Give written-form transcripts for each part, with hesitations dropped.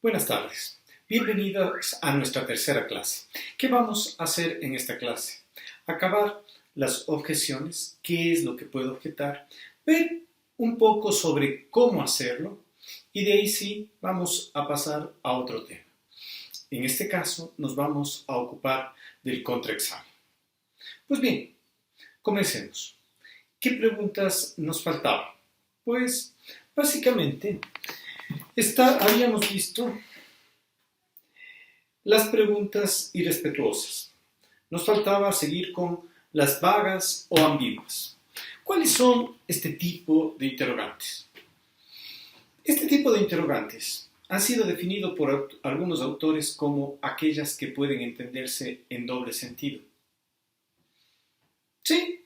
Buenas tardes. Bienvenidos a nuestra tercera clase. ¿Qué vamos a hacer en esta clase? Acabar las objeciones, qué es lo que puedo objetar, ver un poco sobre cómo hacerlo y de ahí sí vamos a pasar a otro tema. En este caso nos vamos a ocupar del contraexamen. Pues bien, comencemos. ¿Qué preguntas nos faltaban? Pues básicamente habíamos visto las preguntas irrespetuosas. Nos faltaba seguir con las vagas o ambiguas. ¿Cuáles son este tipo de interrogantes? Este tipo de interrogantes han sido definidos por algunos autores como aquellas que pueden entenderse en doble sentido. Sí,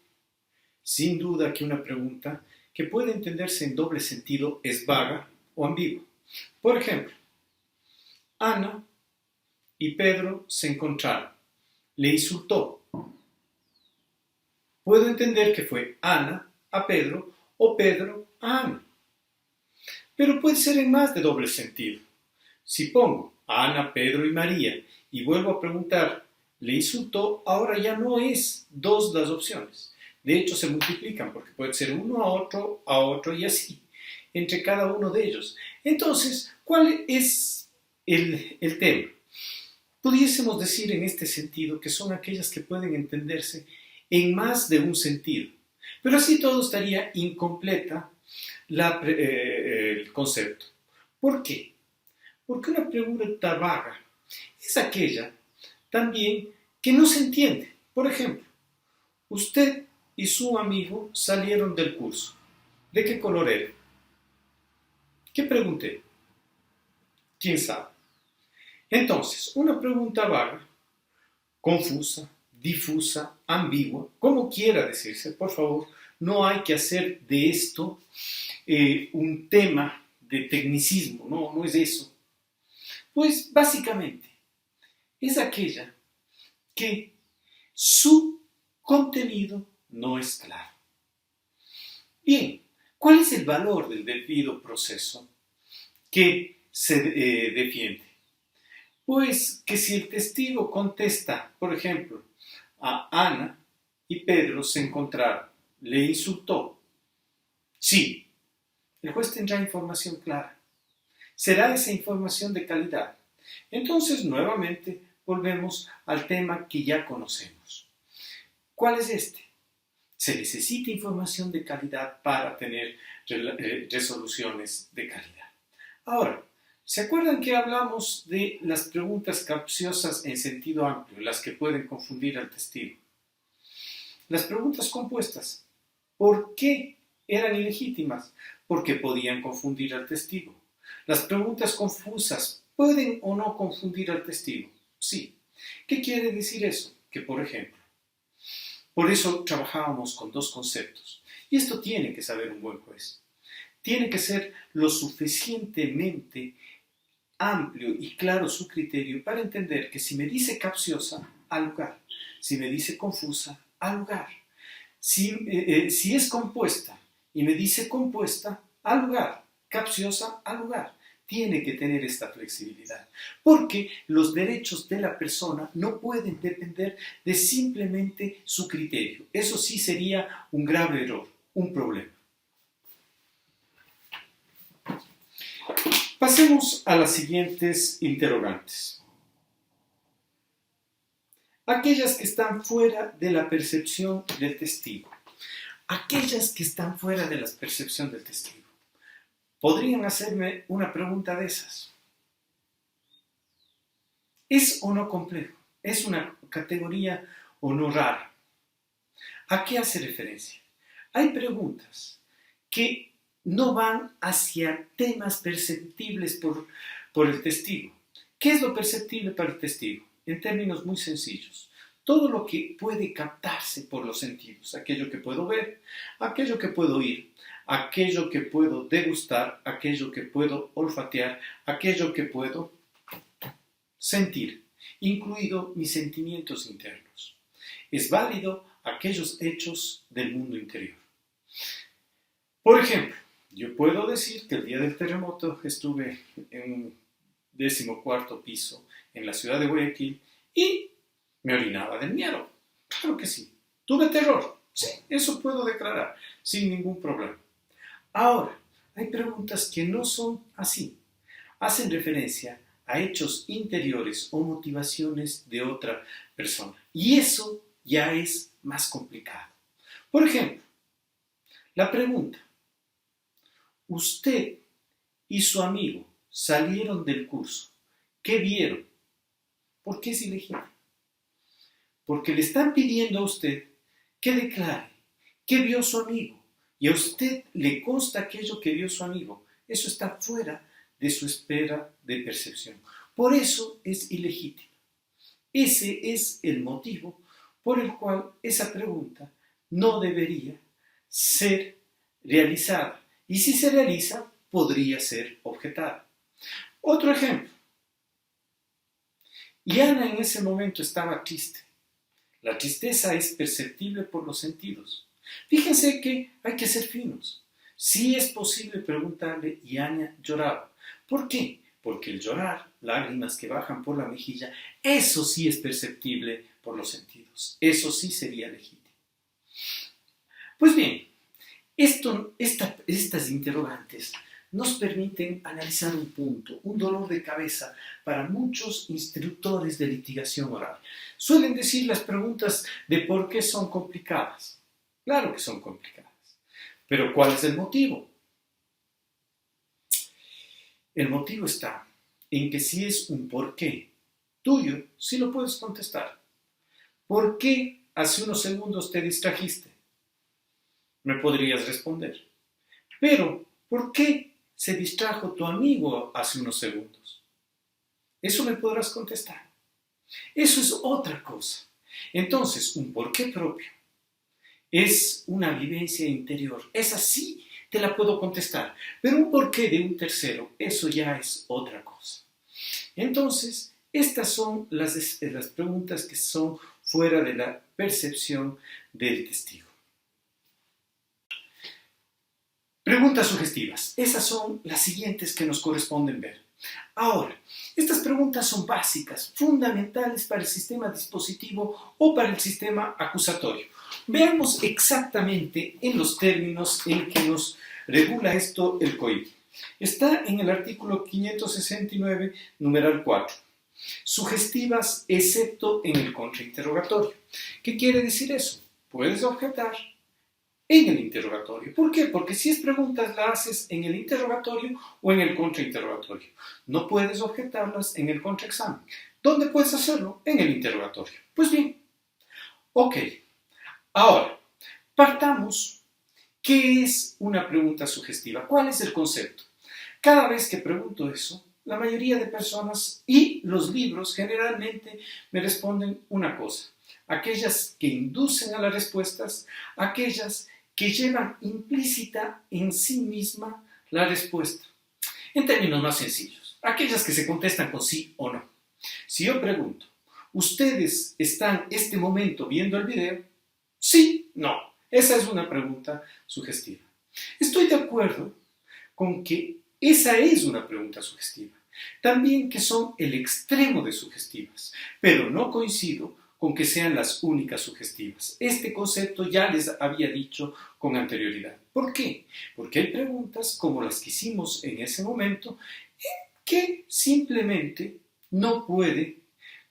sin duda que una pregunta que puede entenderse en doble sentido es vaga o ambigua. Por ejemplo, Ana y Pedro se encontraron. Le insultó. Puedo entender que fue Ana a Pedro o Pedro a Ana. Pero puede ser en más de doble sentido. Si pongo a Ana, Pedro y María y vuelvo a preguntar, le insultó, ahora ya no es dos las opciones. De hecho, se multiplican porque puede ser uno a otro y así, entre cada uno de ellos. Entonces, ¿cuál es el tema? Pudiésemos decir en este sentido que son aquellas que pueden entenderse en más de un sentido. Pero así todo estaría incompleta el concepto. ¿Por qué? Porque una pregunta vaga es aquella también que no se entiende. Por ejemplo, usted y su amigo salieron del curso. ¿De qué color era? ¿Qué pregunté? ¿Quién sabe? Entonces, una pregunta vaga, confusa, difusa, ambigua, como quiera decirse, por favor, no hay que hacer de esto un tema de tecnicismo, no es eso. Pues básicamente es aquella que su contenido no es claro. Bien, ¿cuál es el valor del debido proceso que se defiende? Pues que si el testigo contesta, por ejemplo, a Ana y Pedro se encontraron, le insultó. Sí, el juez tendrá información clara. ¿Será esa información de calidad? Entonces, nuevamente, volvemos al tema que ya conocemos. ¿Cuál es este? Se necesita información de calidad para tener resoluciones de calidad. Ahora, ¿se acuerdan que hablamos de las preguntas capciosas en sentido amplio, las que pueden confundir al testigo? Las preguntas compuestas, ¿por qué eran ilegítimas? Porque podían confundir al testigo. Las preguntas confusas, ¿pueden o no confundir al testigo? Sí. ¿Qué quiere decir eso? Que, por ejemplo, por eso trabajábamos con dos conceptos. Y esto tiene que saber un buen juez. Tiene que ser lo suficientemente amplio y claro su criterio para entender que si me dice capciosa, al lugar. Si me dice confusa, al lugar. Si es compuesta y me dice compuesta, al lugar. Capciosa, al lugar. Tiene que tener esta flexibilidad, porque los derechos de la persona no pueden depender de simplemente su criterio. Eso sí sería un grave error, un problema. Pasemos a las siguientes interrogantes. Aquellas que están fuera de la percepción del testigo. Aquellas que están fuera de la percepción del testigo. ¿Podrían hacerme una pregunta de esas? ¿Es o no complejo? ¿Es una categoría o no rara? ¿A qué hace referencia? Hay preguntas que no van hacia temas perceptibles por el testigo. ¿Qué es lo perceptible para el testigo? En términos muy sencillos. Todo lo que puede captarse por los sentidos. Aquello que puedo ver, aquello que puedo oír, aquello que puedo degustar, aquello que puedo olfatear, aquello que puedo sentir, incluido mis sentimientos internos. Es válido aquellos hechos del mundo interior. Por ejemplo, yo puedo decir que el día del terremoto estuve en 14º piso en la ciudad de Guayaquil y me orinaba del miedo. Claro que sí. Tuve terror. Sí, eso puedo declarar sin ningún problema. Ahora, hay preguntas que no son así. Hacen referencia a hechos interiores o motivaciones de otra persona. Y eso ya es más complicado. Por ejemplo, la pregunta: usted y su amigo salieron del curso. ¿Qué vieron? ¿Por qué es ilegítima? Porque le están pidiendo a usted que declare qué vio su amigo. Y a usted le consta aquello que vio su amigo. Eso está fuera de su esfera de percepción. Por eso es ilegítima. Ese es el motivo por el cual esa pregunta no debería ser realizada. Y si se realiza, podría ser objetada. Otro ejemplo. Y Ana en ese momento estaba triste. La tristeza es perceptible por los sentidos. Fíjense que hay que ser finos. Sí es posible preguntarle y Ana lloraba. ¿Por qué? Porque el llorar, lágrimas que bajan por la mejilla, eso sí es perceptible por los sentidos. Eso sí sería legítimo. Pues bien, estas interrogantes nos permiten analizar un punto, un dolor de cabeza para muchos instructores de litigación oral. Suelen decir las preguntas de por qué son complicadas. Claro que son complicadas. Pero ¿cuál es el motivo? El motivo está en que si es un por qué tuyo, sí lo puedes contestar. ¿Por qué hace unos segundos te distrajiste? Me podrías responder. Pero, ¿por qué se distrajo tu amigo hace unos segundos? Eso me podrás contestar. Eso es otra cosa. Entonces, un porqué propio es una vivencia interior. Esa sí te la puedo contestar. Pero un porqué de un tercero, eso ya es otra cosa. Entonces, estas son las preguntas que son fuera de la percepción del testigo. Preguntas sugestivas. Esas son las siguientes que nos corresponden ver. Ahora, estas preguntas son básicas, fundamentales para el sistema dispositivo o para el sistema acusatorio. Veamos exactamente en los términos en que nos regula esto el COIP. Está en el artículo 569, numeral 4. Sugestivas excepto en el contrainterrogatorio. ¿Qué quiere decir eso? Puedes objetar en el interrogatorio. ¿Por qué? Porque si es preguntas las haces en el interrogatorio o en el contrainterrogatorio. No puedes objetarlas en el contraexamen. ¿Dónde puedes hacerlo? En el interrogatorio. Pues bien, ok. Ahora, partamos. ¿Qué es una pregunta sugestiva? ¿Cuál es el concepto? Cada vez que pregunto eso, la mayoría de personas y los libros generalmente me responden una cosa. Aquellas que inducen a las respuestas, aquellas que llevan implícita en sí misma la respuesta. En términos más sencillos, aquellas que se contestan con sí o no. Si yo pregunto, ¿ustedes están este momento viendo el video? Sí, no. Esa es una pregunta sugestiva. Estoy de acuerdo con que esa es una pregunta sugestiva. También que son el extremo de sugestivas, pero no coincido con que sean las únicas sugestivas. Este concepto ya les había dicho con anterioridad. ¿Por qué? Porque hay preguntas como las que hicimos en ese momento que simplemente no puede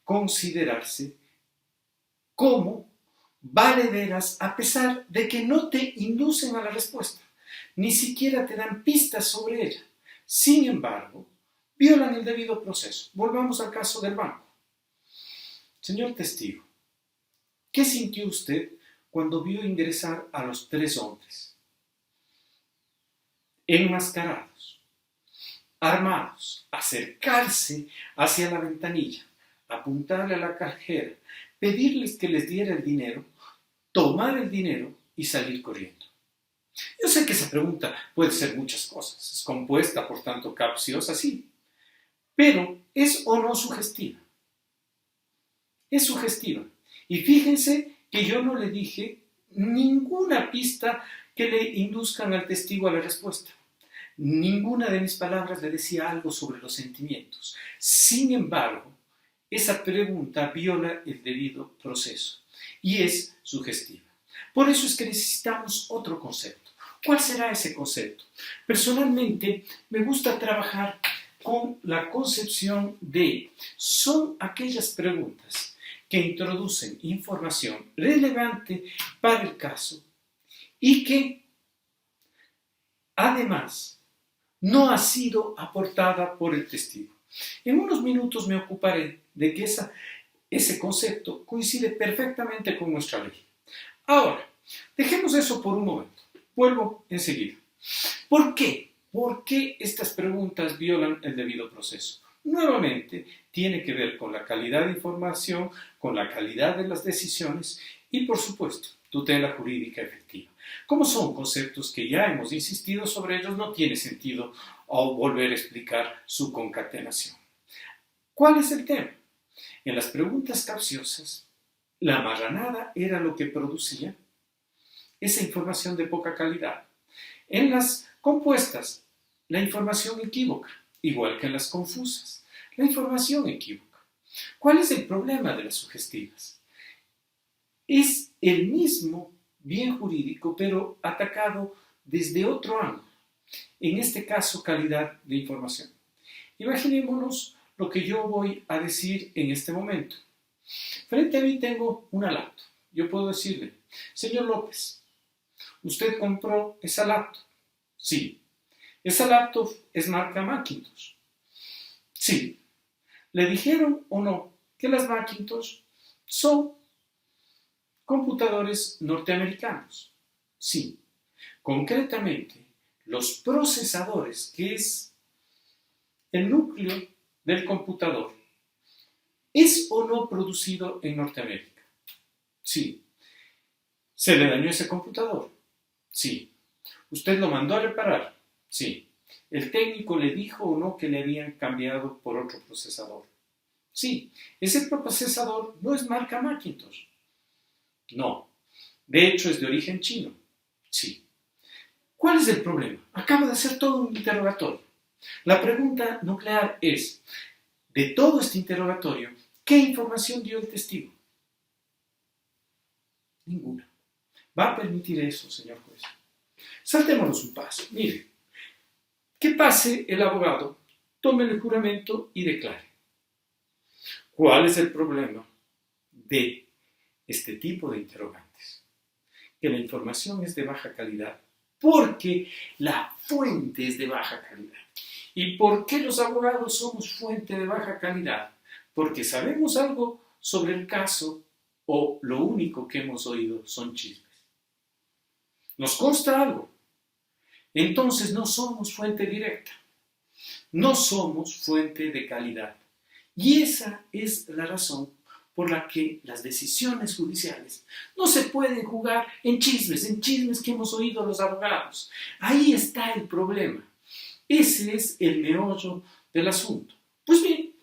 considerarse como valederas a pesar de que no te inducen a la respuesta, ni siquiera te dan pistas sobre ella. Sin embargo, violan el debido proceso. Volvamos al caso del banco. Señor testigo, ¿qué sintió usted cuando vio ingresar a los 3 hombres? Enmascarados, armados, acercarse hacia la ventanilla, apuntarle a la cajera, pedirles que les diera el dinero, tomar el dinero y salir corriendo. Yo sé que esa pregunta puede ser muchas cosas, es compuesta, por tanto, capciosa, sí, pero ¿es o no sugestiva? Es sugestiva. Y fíjense que yo no le dije ninguna pista que le induzcan al testigo a la respuesta. Ninguna de mis palabras le decía algo sobre los sentimientos. Sin embargo, esa pregunta viola el debido proceso y es sugestiva. Por eso es que necesitamos otro concepto. ¿Cuál será ese concepto? Personalmente, me gusta trabajar con la concepción de son aquellas preguntas que introducen información relevante para el caso y que, además, no ha sido aportada por el testigo. En unos minutos me ocuparé de que ese concepto coincide perfectamente con nuestra ley. Ahora, dejemos eso por un momento. Vuelvo enseguida. ¿Por qué? ¿Por qué estas preguntas violan el debido proceso? Nuevamente, tiene que ver con la calidad de información, con la calidad de las decisiones y, por supuesto, tutela jurídica efectiva. Como son conceptos que ya hemos insistido sobre ellos, no tiene sentido volver a explicar su concatenación. ¿Cuál es el tema? En las preguntas capciosas, la marranada era lo que producía esa información de poca calidad. En las compuestas, la información equívoca, igual que en las confusas, la información equívoca. ¿Cuál es el problema de las sugestivas? Es el mismo bien jurídico, pero atacado desde otro ángulo. En este caso, calidad de información. Imaginémonos lo que yo voy a decir en este momento. Frente a mí tengo una laptop. Yo puedo decirle, señor López, ¿usted compró esa laptop? Sí. ¿Esa laptop es marca Macintosh? Sí. ¿Le dijeron o no que las Macintosh son computadores norteamericanos? Sí. Concretamente, los procesadores, que es el núcleo del computador, ¿es o no producido en Norteamérica? Sí. ¿Se le dañó ese computador? Sí. ¿Usted lo mandó a reparar? Sí. ¿El técnico le dijo o no que le habían cambiado por otro procesador? Sí. ¿Ese procesador no es marca Macintosh? No. De hecho, es de origen chino. Sí. ¿Cuál es el problema? Acabo de hacer todo un interrogatorio. La pregunta nuclear es, de todo este interrogatorio, ¿qué información dio el testigo? Ninguna. ¿Va a permitir eso, señor juez? Saltémonos un paso. Mire, que pase el abogado, tome el juramento y declare. ¿Cuál es el problema de este tipo de interrogantes? Que la información es de baja calidad porque la fuente es de baja calidad. ¿Y por qué los abogados somos fuente de baja calidad? Porque sabemos algo sobre el caso o lo único que hemos oído son chismes. Nos consta algo. Entonces no somos fuente directa. No somos fuente de calidad. Y esa es la razón por la que las decisiones judiciales no se pueden jugar en chismes que hemos oído los abogados. Ahí está el problema. Ese es el meollo del asunto. Pues bien,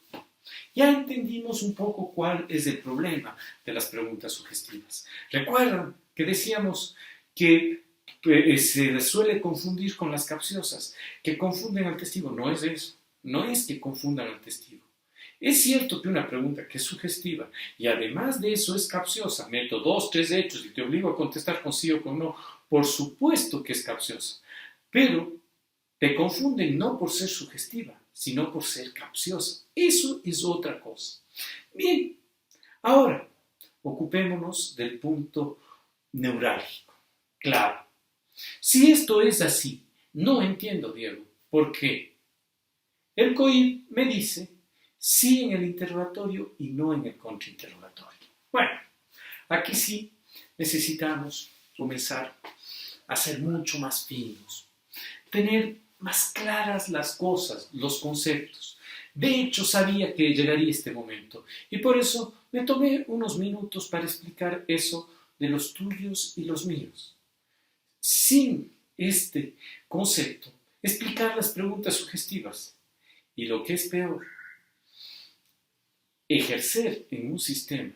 ya entendimos un poco cuál es el problema de las preguntas sugestivas. ¿Recuerdan que decíamos que se les suele confundir con las capciosas, que confunden al testigo? No es eso, no es que confundan al testigo. Es cierto que una pregunta que es sugestiva y además de eso es capciosa, meto 2, 3 hechos y te obligo a contestar con sí o con no, por supuesto que es capciosa, pero te confunden no por ser sugestiva, sino por ser capciosa. Eso es otra cosa. Bien, ahora ocupémonos del punto neurálgico. Claro, si esto es así, no entiendo, Diego, por qué. El COIP me dice sí en el interrogatorio y no en el contrainterrogatorio. Bueno, aquí sí necesitamos comenzar a ser mucho más finos, tener más claras las cosas, los conceptos. De hecho, sabía que llegaría este momento y por eso me tomé unos minutos para explicar eso de los tuyos y los míos. Sin este concepto, explicar las preguntas sugestivas y lo que es peor, ejercer en un sistema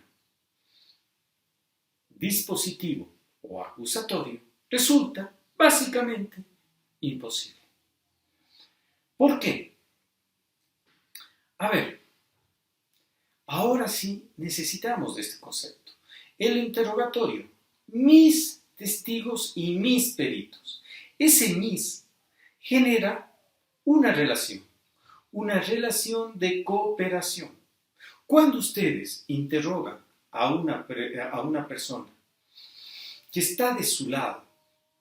dispositivo o acusatorio resulta básicamente imposible. ¿Por qué? A ver, ahora sí necesitamos de este concepto. El interrogatorio, mis testigos y mis peritos. Ese mis genera una relación de cooperación. Cuando ustedes interrogan a una persona que está de su lado,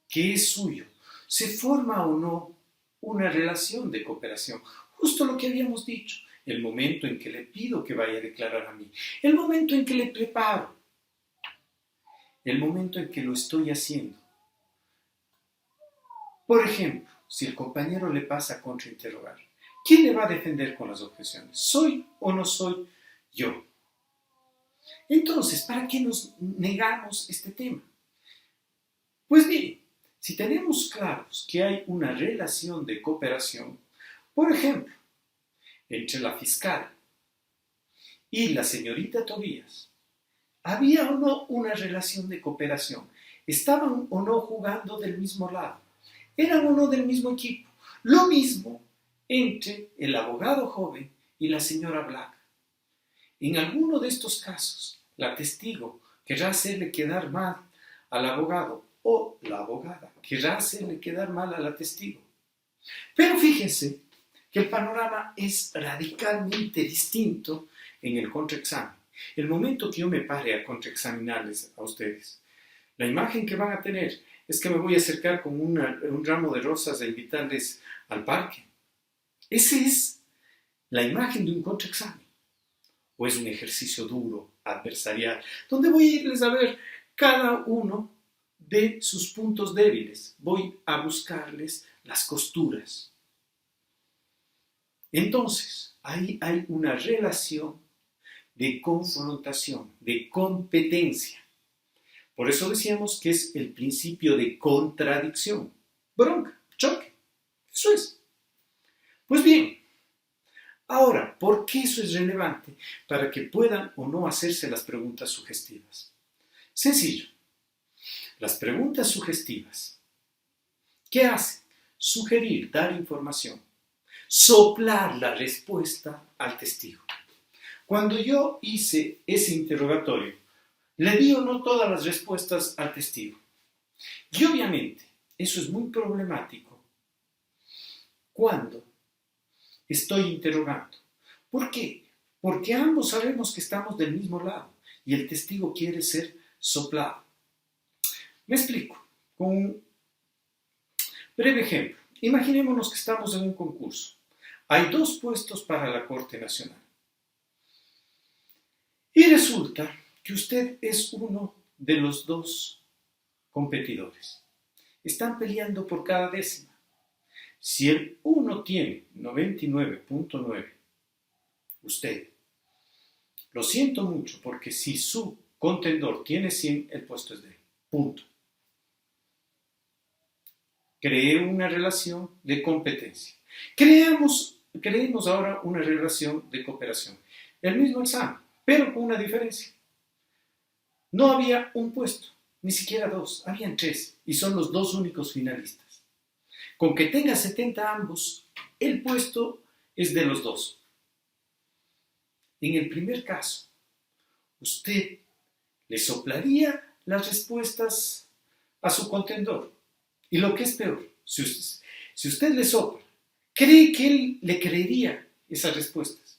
que es suyo, ¿se forma o no una relación de cooperación? Justo lo que habíamos dicho, el momento en que le pido que vaya a declarar a mí, el momento en que le preparo, el momento en que lo estoy haciendo. Por ejemplo, si el compañero le pasa a contrainterrogar, ¿quién le va a defender con las objeciones? ¿Soy o no soy yo? Entonces, ¿para qué nos negamos este tema? Pues bien, si tenemos claros que hay una relación de cooperación, por ejemplo, entre la fiscal y la señorita Tobías, ¿había o no una relación de cooperación? ¿Estaban o no jugando del mismo lado? ¿Eran o no del mismo equipo? Lo mismo entre el abogado joven y la señora Black. En alguno de estos casos, la testigo querrá hacerle quedar mal al abogado o la abogada querrá hacerle quedar mal a la testigo. Pero fíjense que el panorama es radicalmente distinto en el contraexamen. El momento que yo me pare a contraexaminarles a ustedes, la imagen que van a tener es que me voy a acercar con un ramo de rosas e invitarles al parque. Esa es la imagen de un contraexamen. O es un ejercicio duro, adversarial, donde voy a irles a ver cada uno de sus puntos débiles. Voy a buscarles las costuras. Entonces, ahí hay una relación de confrontación, de competencia. Por eso decíamos que es el principio de contradicción. Bronca, choque. Eso es. Pues bien, ahora, ¿por qué eso es relevante? Para que puedan o no hacerse las preguntas sugestivas. Sencillo. Las preguntas sugestivas, ¿qué hacen? Sugerir, dar información, soplar la respuesta al testigo. Cuando yo hice ese interrogatorio, le di o no todas las respuestas al testigo. Y obviamente, eso es muy problemático cuando estoy interrogando. ¿Por qué? Porque ambos sabemos que estamos del mismo lado y el testigo quiere ser soplado. Me explico con un breve ejemplo. Imaginémonos que estamos en un concurso. Hay 2 puestos para la Corte Nacional. Y resulta que usted es uno de los 2 competidores. Están peleando por cada décima. Si el uno tiene 99.9, usted, lo siento mucho, porque si su contendor tiene 100, el puesto es de él. Punto. Cree una relación de competencia. Creemos ahora una relación de cooperación. El mismo examen, pero con una diferencia. No había un puesto, ni siquiera 2, habían 3, y son los 2 únicos finalistas. Con que tenga 70 ambos, el puesto es de los 2. En el primer caso, usted le soplaría las respuestas a su contendor. Y lo que es peor, si usted le sopla, ¿cree que él le creería esas respuestas?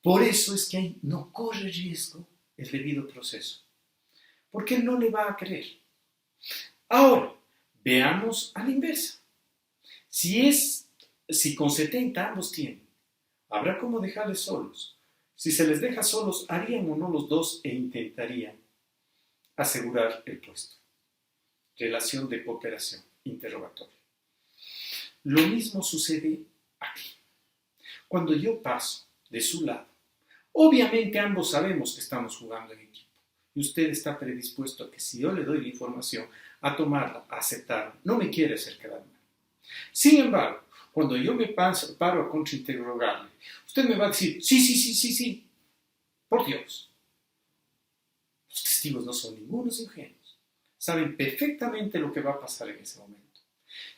Por eso es que ahí no corre riesgo el debido proceso, porque él no le va a creer. Ahora, veamos a la inversa. Si con 70 ambos tienen, habrá como dejarles solos. Si se les deja solos, ¿harían o no los 2 e intentarían asegurar el puesto? Relación de cooperación, interrogatorio. Lo mismo sucede aquí. Cuando yo paso de su lado, obviamente ambos sabemos que estamos jugando en equipo y usted está predispuesto a que si yo le doy la información, a tomarla, a aceptarla, no me quiere hacer quedar mal. Sin embargo, cuando yo me paro a contrainterrogarle, usted me va a decir, sí, por Dios. Los testigos no son ningunos ingenuos. Saben perfectamente lo que va a pasar en ese momento.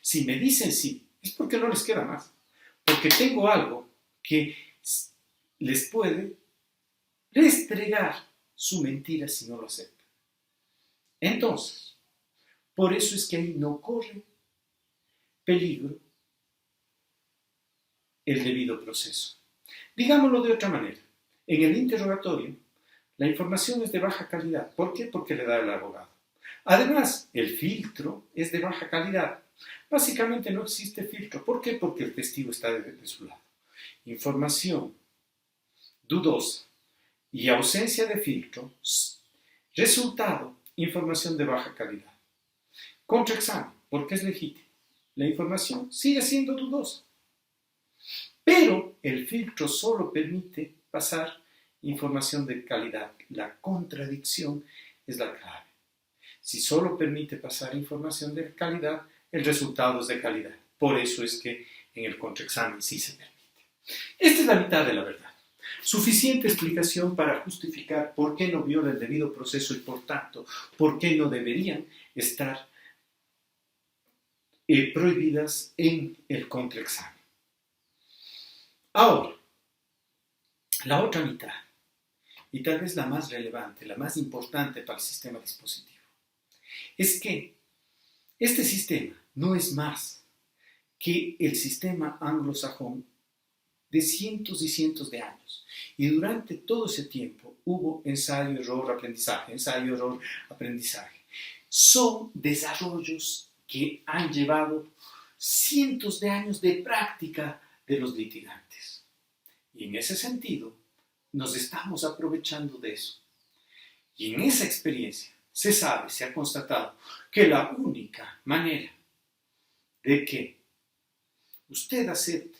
Si me dicen sí, es porque no les queda más. Porque tengo algo que les puede restregar su mentira si no lo aceptan. Entonces, por eso es que ahí no corre peligro el debido proceso. Digámoslo de otra manera. En el interrogatorio, la información es de baja calidad. ¿Por qué? Porque le da el abogado. Además, el filtro es de baja calidad. Básicamente no existe filtro. ¿Por qué? Porque el testigo está de su lado. Información dudosa y ausencia de filtro. Resultado, información de baja calidad. Contraexamen, porque es legítimo. La información sigue siendo dudosa. Pero el filtro solo permite pasar información de calidad. La contradicción es la clave. Si solo permite pasar información de calidad, el resultado es de calidad. Por eso es que en el contraexamen sí se permite. Esta es la mitad de la verdad. Suficiente explicación para justificar por qué no viola el debido proceso y, por tanto, por qué no deberían estar prohibidas en el contraexamen. Ahora, la otra mitad, y tal vez la más relevante, la más importante para el sistema dispositivo, es que este sistema no es más que el sistema anglosajón de cientos y cientos de años. Y durante todo ese tiempo hubo ensayo, error, aprendizaje, ensayo, error, aprendizaje. Son desarrollos que han llevado cientos de años de práctica de los litigantes. Y en ese sentido, nos estamos aprovechando de eso. Y en esa experiencia se sabe, se ha constatado, que la única manera de que usted acepte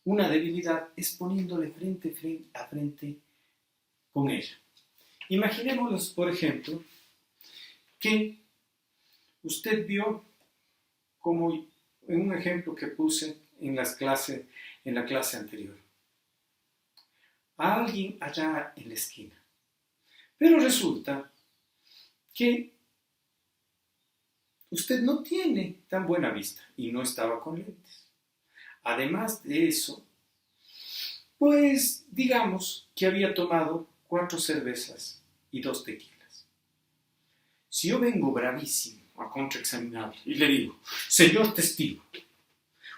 una debilidad es poniéndole frente a frente con ella. Imaginémonos, por ejemplo, que usted vio, como en un ejemplo que puse en la clase anterior, a alguien allá en la esquina. Pero resulta que usted no tiene tan buena vista y no estaba con lentes. Además de eso, pues digamos que había tomado 4 cervezas y 2 tequilas. Si yo vengo bravísimo a contraexaminarle y le digo, señor testigo,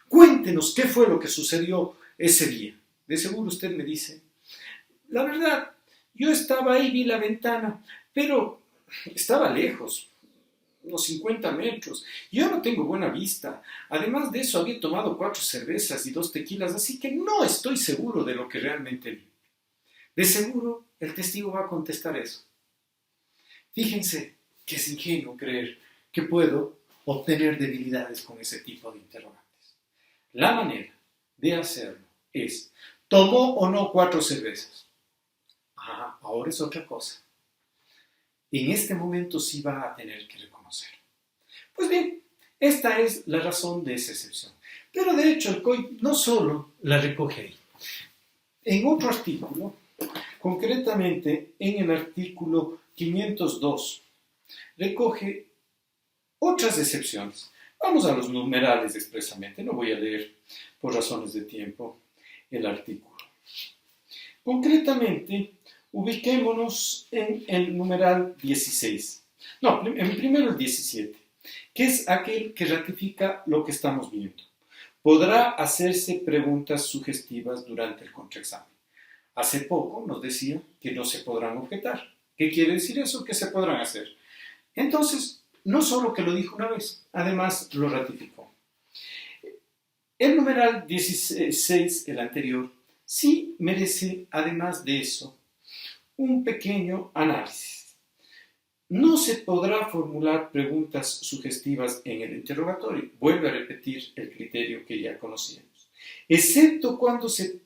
cuéntenos qué fue lo que sucedió ese día. De seguro usted me dice, la verdad, yo estaba ahí, vi la ventana, pero estaba lejos, unos 50 metros. Yo no tengo buena vista. Además de eso, había tomado 4 cervezas y 2 tequilas, así que no estoy seguro de lo que realmente vi. De seguro, el testigo va a contestar eso. Fíjense que es ingenuo creer que puedo obtener debilidades con ese tipo de interrogantes. La manera de hacerlo es, ¿tomó o no 4 cervezas? Ahora es otra cosa. En este momento sí va a tener que reconocer. Pues bien, esta es la razón de esa excepción. Pero de hecho el COI no solo la recoge ahí. En otro artículo, concretamente en el artículo 502, recoge otras excepciones. Vamos a los numerales expresamente. No voy a leer por razones de tiempo el artículo. Concretamente, ubiquémonos en el numeral 16. No, primero el 17, que es aquel que ratifica lo que estamos viendo. Podrá hacerse preguntas sugestivas durante el contraexamen. Hace poco nos decía que no se podrán objetar. ¿Qué quiere decir eso? Que se podrán hacer. Entonces, no solo que lo dijo una vez, además lo ratificó. El numeral 16, el anterior, sí merece, además de eso, un pequeño análisis. No se podrá formular preguntas sugestivas en el interrogatorio. Vuelve a repetir el criterio que ya conocíamos. Excepto cuando se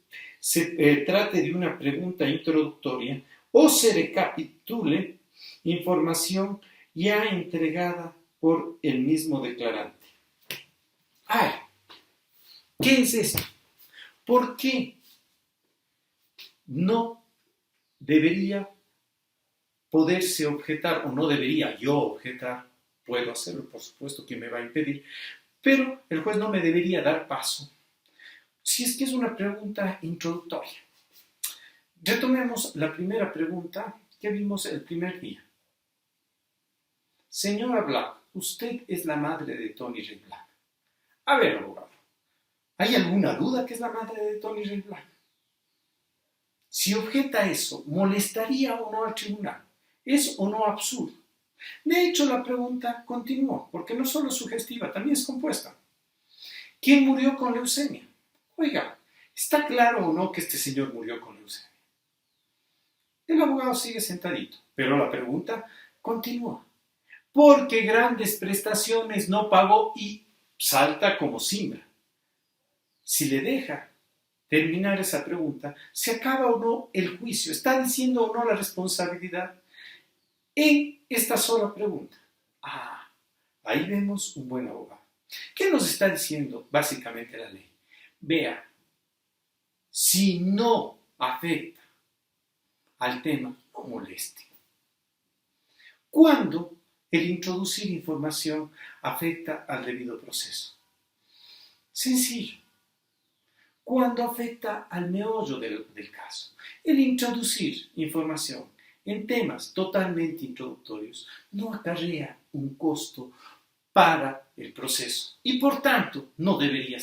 trate de una pregunta introductoria o se recapitule información ya entregada por el mismo declarante. ¿Qué es esto? ¿Por qué no debería poderse objetar, o no debería yo objetar? Puedo hacerlo, por supuesto que me va a impedir, pero el juez no me debería dar paso si es que es una pregunta introductoria. Retomemos la primera pregunta que vimos el primer día. Señora Black, usted es la madre de Tony Ray Black. A ver, abogado, ¿hay alguna duda que es la madre de Tony Ray Black? Si objeta eso, ¿molestaría o no al tribunal? ¿Es o no absurdo? De hecho, la pregunta continuó, porque no solo es sugestiva, también es compuesta. ¿Quién murió con leucemia? Oiga, ¿está claro o no que este señor murió con leucemia? El abogado sigue sentadito, pero la pregunta continúa. ¿Por qué grandes prestaciones no pagó? Y salta como cimbra. Si le deja terminar esa pregunta, ¿se acaba o no el juicio? ¿Está diciendo o no la responsabilidad en esta sola pregunta? Ahí vemos un buen abogado. ¿Qué nos está diciendo básicamente la ley? Vea, si no afecta al tema, no moleste. ¿Cuándo el introducir información afecta al debido proceso? Sencillo. Cuando afecta al meollo del caso. El introducir información en temas totalmente introductorios no acarrea un costo para el proceso y por tanto no debería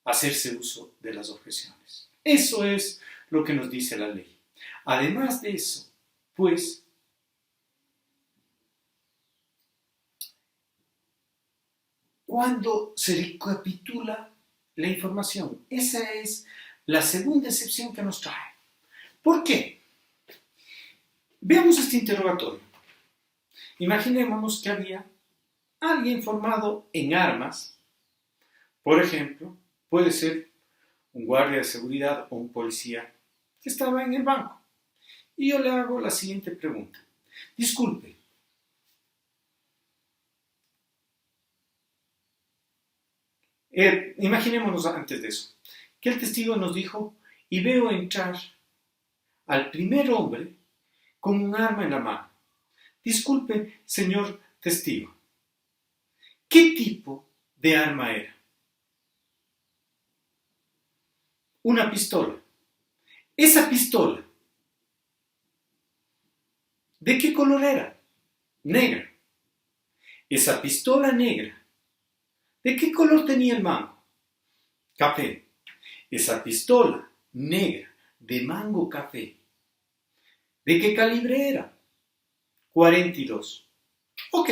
hacerse uso de las objeciones. Eso es lo que nos dice la ley. Además de eso, pues, cuando se recapitula la información, esa es la segunda excepción que nos trae. ¿Por qué? Veamos este interrogatorio. Imaginémonos que había alguien formado en armas, por ejemplo, puede ser un guardia de seguridad o un policía que estaba en el banco. Y yo le hago la siguiente pregunta. Disculpe, imaginémonos antes de eso, que el testigo nos dijo, y veo entrar al primer hombre con un arma en la mano. Disculpe, señor testigo, ¿qué tipo de arma era? Una pistola. Esa pistola, ¿de qué color era? Negra. Esa pistola negra, ¿de qué color tenía el mango? Café. Esa pistola negra de mango café, ¿de qué calibre era? 42. Ok.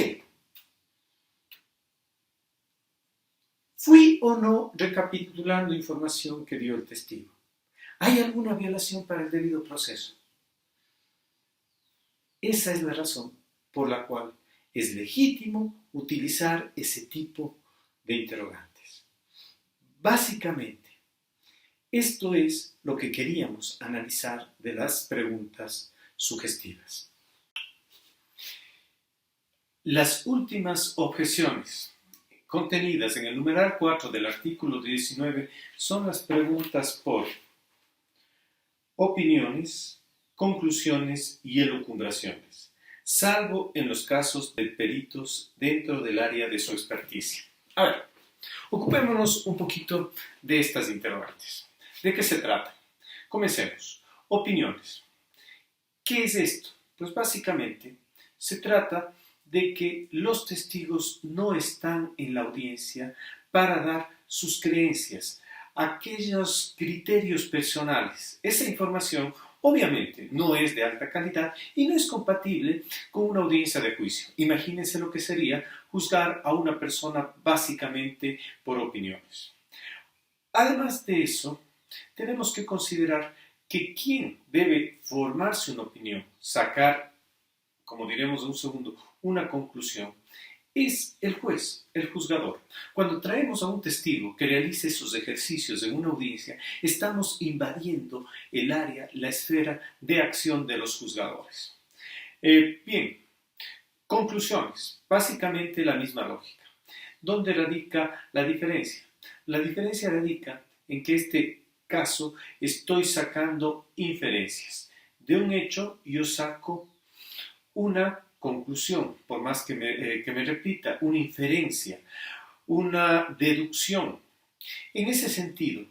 ¿Fui o no recapitulando información que dio el testigo? ¿Hay alguna violación para el debido proceso? Esa es la razón por la cual es legítimo utilizar ese tipo de interrogantes. Básicamente, esto es lo que queríamos analizar de las preguntas sugestivas. Las últimas objeciones contenidas en el numeral 4 del artículo 19 son las preguntas por opiniones, conclusiones y elucubraciones, salvo en los casos de peritos dentro del área de su experticia. A ver, ocupémonos un poquito de estas interrogantes. ¿De qué se trata? Comencemos. Opiniones. ¿Qué es esto? Pues básicamente se trata de que los testigos no están en la audiencia para dar sus creencias, aquellos criterios personales. Esa información obviamente no es de alta calidad y no es compatible con una audiencia de juicio. Imagínense lo que sería juzgar a una persona básicamente por opiniones. Además de eso, tenemos que considerar que quien debe formarse una opinión, sacar, como diremos en un segundo, una conclusión, es el juez, el juzgador. Cuando traemos a un testigo que realice esos ejercicios en una audiencia, estamos invadiendo el área, la esfera de acción de los juzgadores. Bien, conclusiones. Básicamente la misma lógica. ¿Dónde radica la diferencia? La diferencia radica en que este caso estoy sacando inferencias. De un hecho yo saco una conclusión, por más que me repita, una inferencia, una deducción. En ese sentido,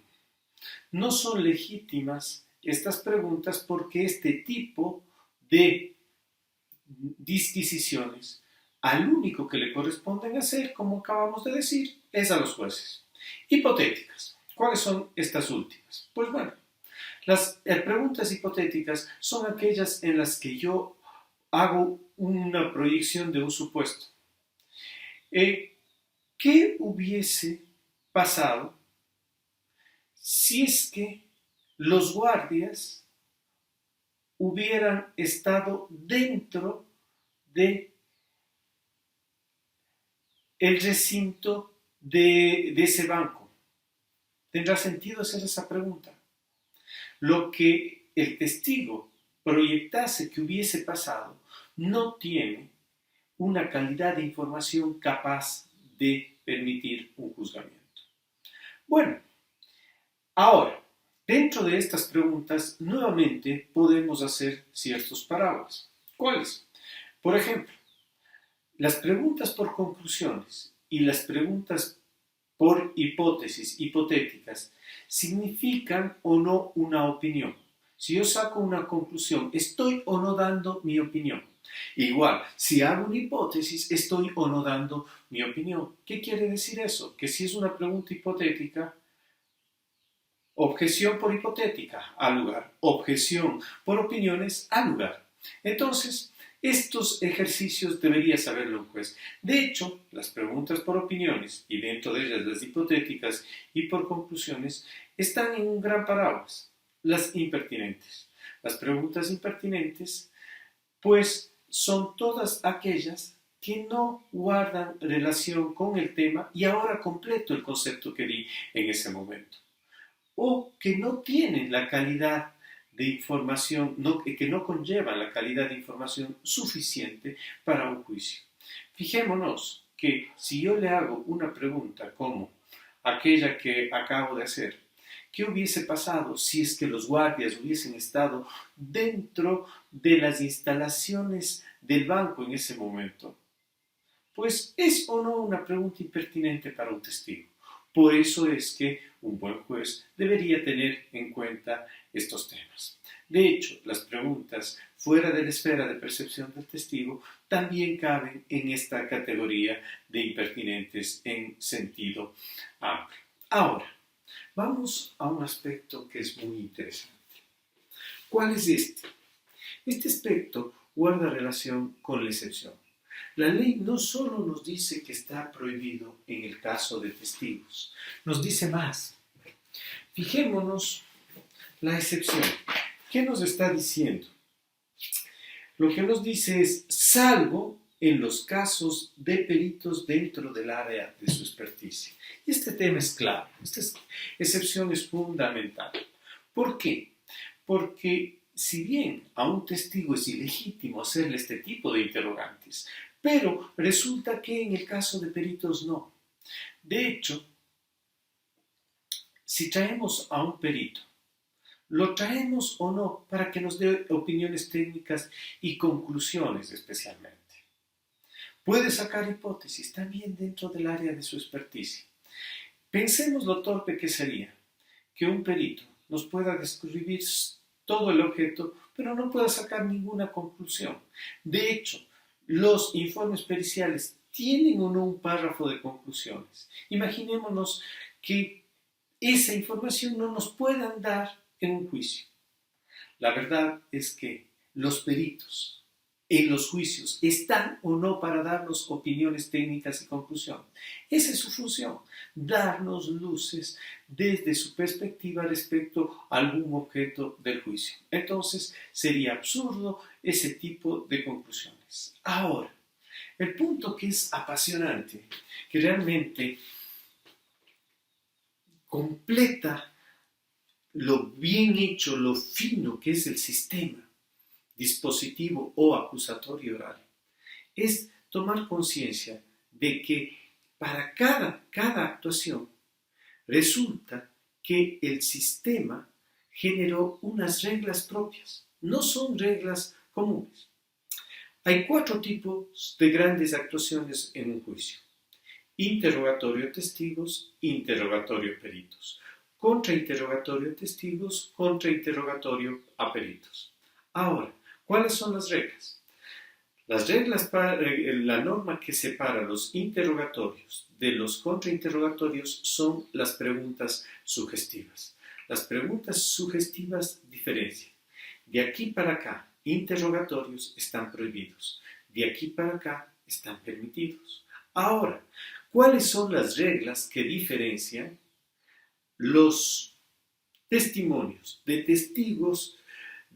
no son legítimas estas preguntas porque este tipo de disquisiciones al único que le corresponden hacer, como acabamos de decir, es a los jueces. Hipotéticas. ¿Cuáles son estas últimas? Pues bueno, las preguntas hipotéticas son aquellas en las que yo hago una proyección de un supuesto. ¿Qué hubiese pasado si es que los guardias hubieran estado dentro de el recinto de ese banco? ¿Tendrá sentido hacer esa pregunta? Lo que el testigo proyectase que hubiese pasado no tiene una calidad de información capaz de permitir un juzgamiento. Bueno, ahora, dentro de estas preguntas, nuevamente podemos hacer ciertos parábolas. ¿Cuáles? Por ejemplo, las preguntas por conclusiones y las preguntas por hipótesis hipotéticas significan o no una opinión. Si yo saco una conclusión, ¿estoy o no dando mi opinión? Igual, si hago una hipótesis, ¿estoy o no dando mi opinión? ¿Qué quiere decir eso? Que si es una pregunta hipotética, objeción por hipotética, al lugar. Objeción por opiniones, al lugar. Entonces, estos ejercicios debería saberlo un juez. De hecho, las preguntas por opiniones, y dentro de ellas las hipotéticas y por conclusiones, están en un gran paraguas. Las impertinentes. Las preguntas impertinentes, pues, son todas aquellas que no guardan relación con el tema y ahora completo el concepto que di en ese momento. O que no tienen la calidad de información, que no conllevan la calidad de información suficiente para un juicio. Fijémonos que si yo le hago una pregunta como aquella que acabo de hacer, ¿qué hubiese pasado si es que los guardias hubiesen estado dentro de las instalaciones del banco en ese momento? Pues es o no una pregunta impertinente para un testigo. Por eso es que un buen juez debería tener en cuenta estos temas. De hecho, las preguntas fuera de la esfera de percepción del testigo también caben en esta categoría de impertinentes en sentido amplio. Ahora, vamos a un aspecto que es muy interesante. ¿Cuál es este? Este aspecto guarda relación con la excepción. La ley no solo nos dice que está prohibido en el caso de testigos, nos dice más. Fijémonos la excepción. ¿Qué nos está diciendo? Lo que nos dice es, salvo en los casos de peritos dentro del área de su experticia. Y este tema es clave, esta excepción es fundamental. ¿Por qué? Porque si bien a un testigo es ilegítimo hacerle este tipo de interrogantes, pero resulta que en el caso de peritos no. De hecho, si traemos a un perito, ¿lo traemos o no para que nos dé opiniones técnicas y conclusiones especialmente? Puede sacar hipótesis también dentro del área de su experticia. Pensemos lo torpe que sería que un perito nos pueda describir todo el objeto, pero no pueda sacar ninguna conclusión. De hecho, los informes periciales tienen o no un párrafo de conclusiones. Imaginémonos que esa información no nos puedan dar en un juicio. La verdad es que los peritos en los juicios están o no para darnos opiniones técnicas y conclusiones. Esa es su función, darnos luces desde su perspectiva respecto a algún objeto del juicio. Entonces, sería absurdo ese tipo de conclusiones. Ahora, el punto que es apasionante, que realmente completa lo bien hecho, lo fino que es el sistema dispositivo o acusatorio oral, es tomar conciencia de que para cada actuación resulta que el sistema generó unas reglas propias, no son reglas comunes. Hay 4 tipos de grandes actuaciones en un juicio. interrogatorio a testigos, interrogatorio a peritos, contrainterrogatorio a testigos, contrainterrogatorio a peritos. Ahora, ¿cuáles son las reglas? Las reglas para la norma que separa los interrogatorios de los contrainterrogatorios son las preguntas sugestivas. Las preguntas sugestivas diferencian. De aquí para acá, interrogatorios están prohibidos. De aquí para acá están permitidos. Ahora, ¿cuáles son las reglas que diferencian los testimonios de testigos,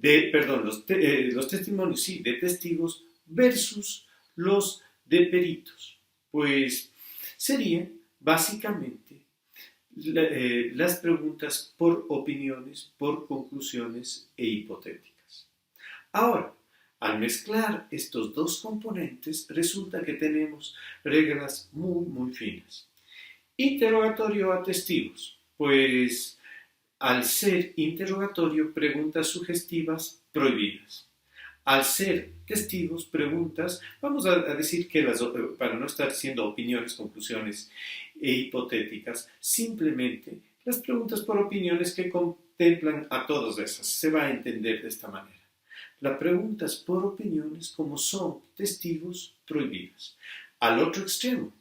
los testimonios de testigos versus los de peritos? Pues serían básicamente las preguntas por opiniones, por conclusiones e hipotéticas. Ahora, al mezclar estos dos componentes, resulta que tenemos reglas muy finas. Interrogatorio a testigos. Pues al ser interrogatorio, preguntas sugestivas prohibidas. Al ser testigos, preguntas, vamos a decir que para no estar diciendo opiniones, conclusiones e hipotéticas, simplemente las preguntas por opiniones que contemplan a todas esas. Se va a entender de esta manera. Las preguntas por opiniones, como son testigos, prohibidas. Al otro extremo,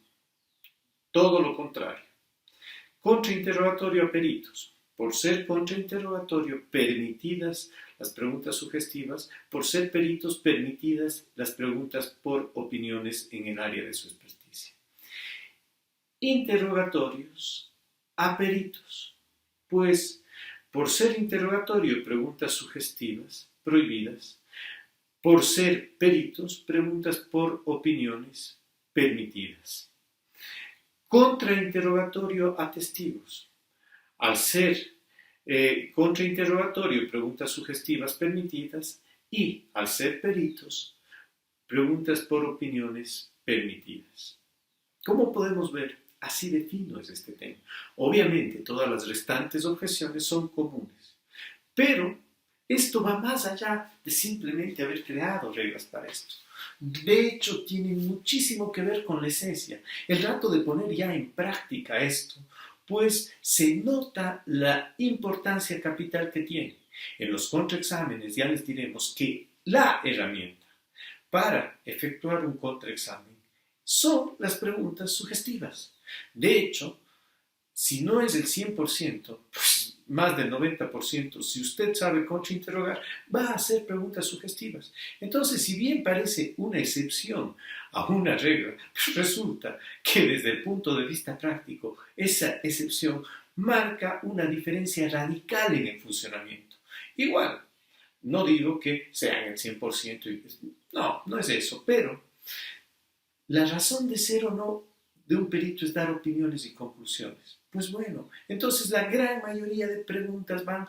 todo lo contrario. Contrainterrogatorio a peritos. Por ser contrainterrogatorio, permitidas las preguntas sugestivas. Por ser peritos, permitidas las preguntas por opiniones en el área de su experticia. Interrogatorios a peritos. Pues, por ser interrogatorio, preguntas sugestivas, prohibidas. Por ser peritos, preguntas por opiniones, permitidas. Contrainterrogatorio a testigos. Al ser contrainterrogatorio, preguntas sugestivas permitidas, y al ser peritos, preguntas por opiniones permitidas. ¿Cómo podemos ver? Así de fino es este tema. Obviamente, todas las restantes objeciones son comunes, pero esto va más allá de simplemente haber creado reglas para esto. De hecho, tiene muchísimo que ver con la esencia. El rato de poner ya en práctica esto, pues se nota la importancia capital que tiene. En los contraexámenes ya les diremos que la herramienta para efectuar un contraexamen son las preguntas sugestivas. De hecho, si no es el 100%, pues más del 90%, si usted sabe contrainterrogar, va a hacer preguntas sugestivas. Entonces, si bien parece una excepción a una regla, pues resulta que desde el punto de vista práctico, esa excepción marca una diferencia radical en el funcionamiento. Igual, no digo que sean el 100%, no es eso, pero la razón de ser o no de un perito es dar opiniones y conclusiones. Pues bueno, entonces la gran mayoría de preguntas van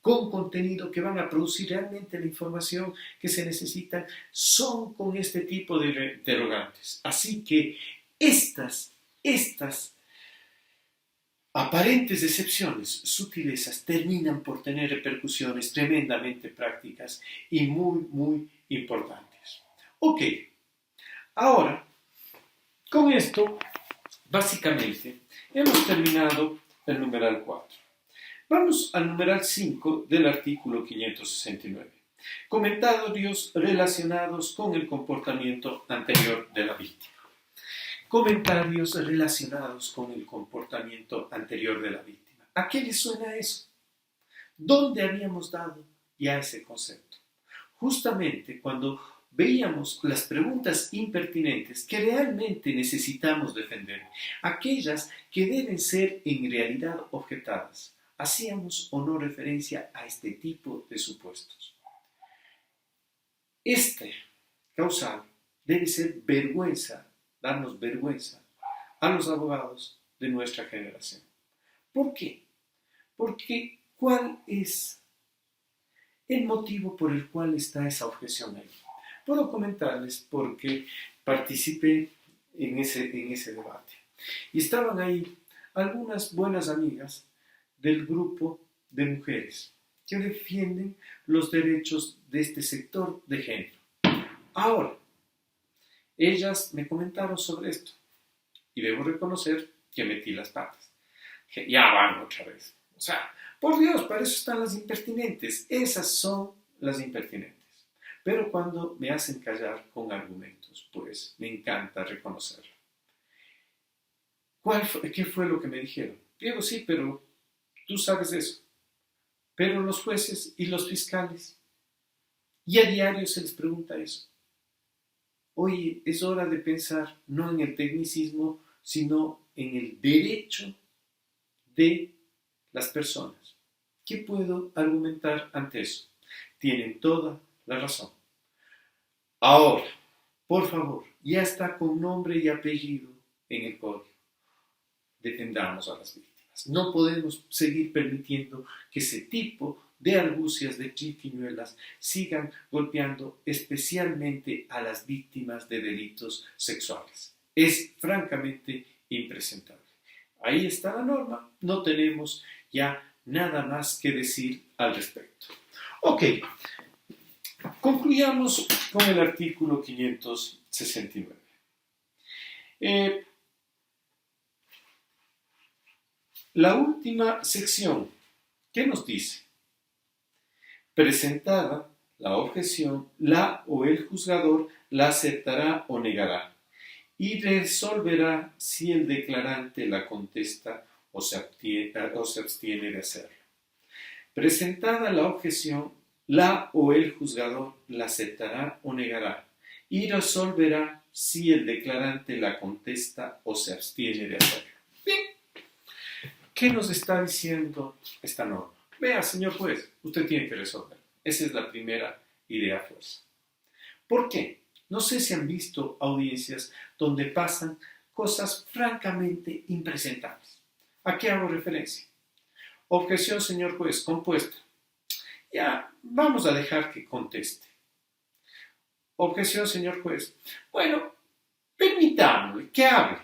con contenido que van a producir realmente la información que se necesita, son con este tipo de interrogantes. Así que estas aparentes excepciones, sutilezas, terminan por tener repercusiones tremendamente prácticas y muy importantes. Ok, ahora, con esto, básicamente, hemos terminado el numeral 4. Vamos al numeral 5 del artículo 569. Comentarios relacionados con el comportamiento anterior de la víctima. Comentarios relacionados con el comportamiento anterior de la víctima. ¿A qué le suena eso? ¿Dónde habíamos dado ya ese concepto? Justamente cuando veíamos las preguntas impertinentes que realmente necesitamos defender, aquellas que deben ser en realidad objetadas. ¿Hacíamos o no referencia a este tipo de supuestos? Este causal debe ser vergüenza, darnos vergüenza a los abogados de nuestra generación. ¿Por qué? Porque ¿cuál es el motivo por el cual está esa objeción ahí? Puedo comentarles porque participé en ese debate. Y estaban ahí algunas buenas amigas del grupo de mujeres que defienden los derechos de este sector de género. Ahora, ellas me comentaron sobre esto. y debo reconocer que metí las patas. Dije, ya van otra vez. O sea, por Dios, para eso están las impertinentes. Esas son las impertinentes. Pero cuando me hacen callar con argumentos, pues me encanta reconocerlo. ¿Qué fue lo que me dijeron? Diego, sí, pero tú sabes eso. Pero los jueces y los fiscales, y a diario se les pregunta eso. Oye, es hora de pensar no en el tecnicismo, sino en el derecho de las personas. ¿Qué puedo argumentar ante eso? Tienen toda la razón. Ahora, por favor, ya está con nombre y apellido en el código. Defendamos a las víctimas. No podemos seguir permitiendo que ese tipo de argucias, de triquiñuelas, sigan golpeando especialmente a las víctimas de delitos sexuales. Es francamente impresentable. Ahí está la norma, no tenemos ya nada más que decir al respecto. Ok, concluyamos con el artículo 569. La última sección, ¿qué nos dice? Presentada la objeción, la o el juzgador la aceptará o negará y resolverá si el declarante la contesta o se abstiene de hacerlo. Presentada la objeción, la o el juzgador la aceptará o negará y resolverá si el declarante la contesta o se abstiene de hacerlo. Bien, ¿qué nos está diciendo esta norma? Vea, señor juez, usted tiene que resolver. Esa es la primera idea fuerza. ¿Por qué? No sé si han visto audiencias donde pasan cosas francamente impresentables. ¿A qué hago referencia? Objeción, señor juez, compuesta. Ya, vamos a dejar que conteste. Objeción, señor juez. Bueno, permitámosle que hable.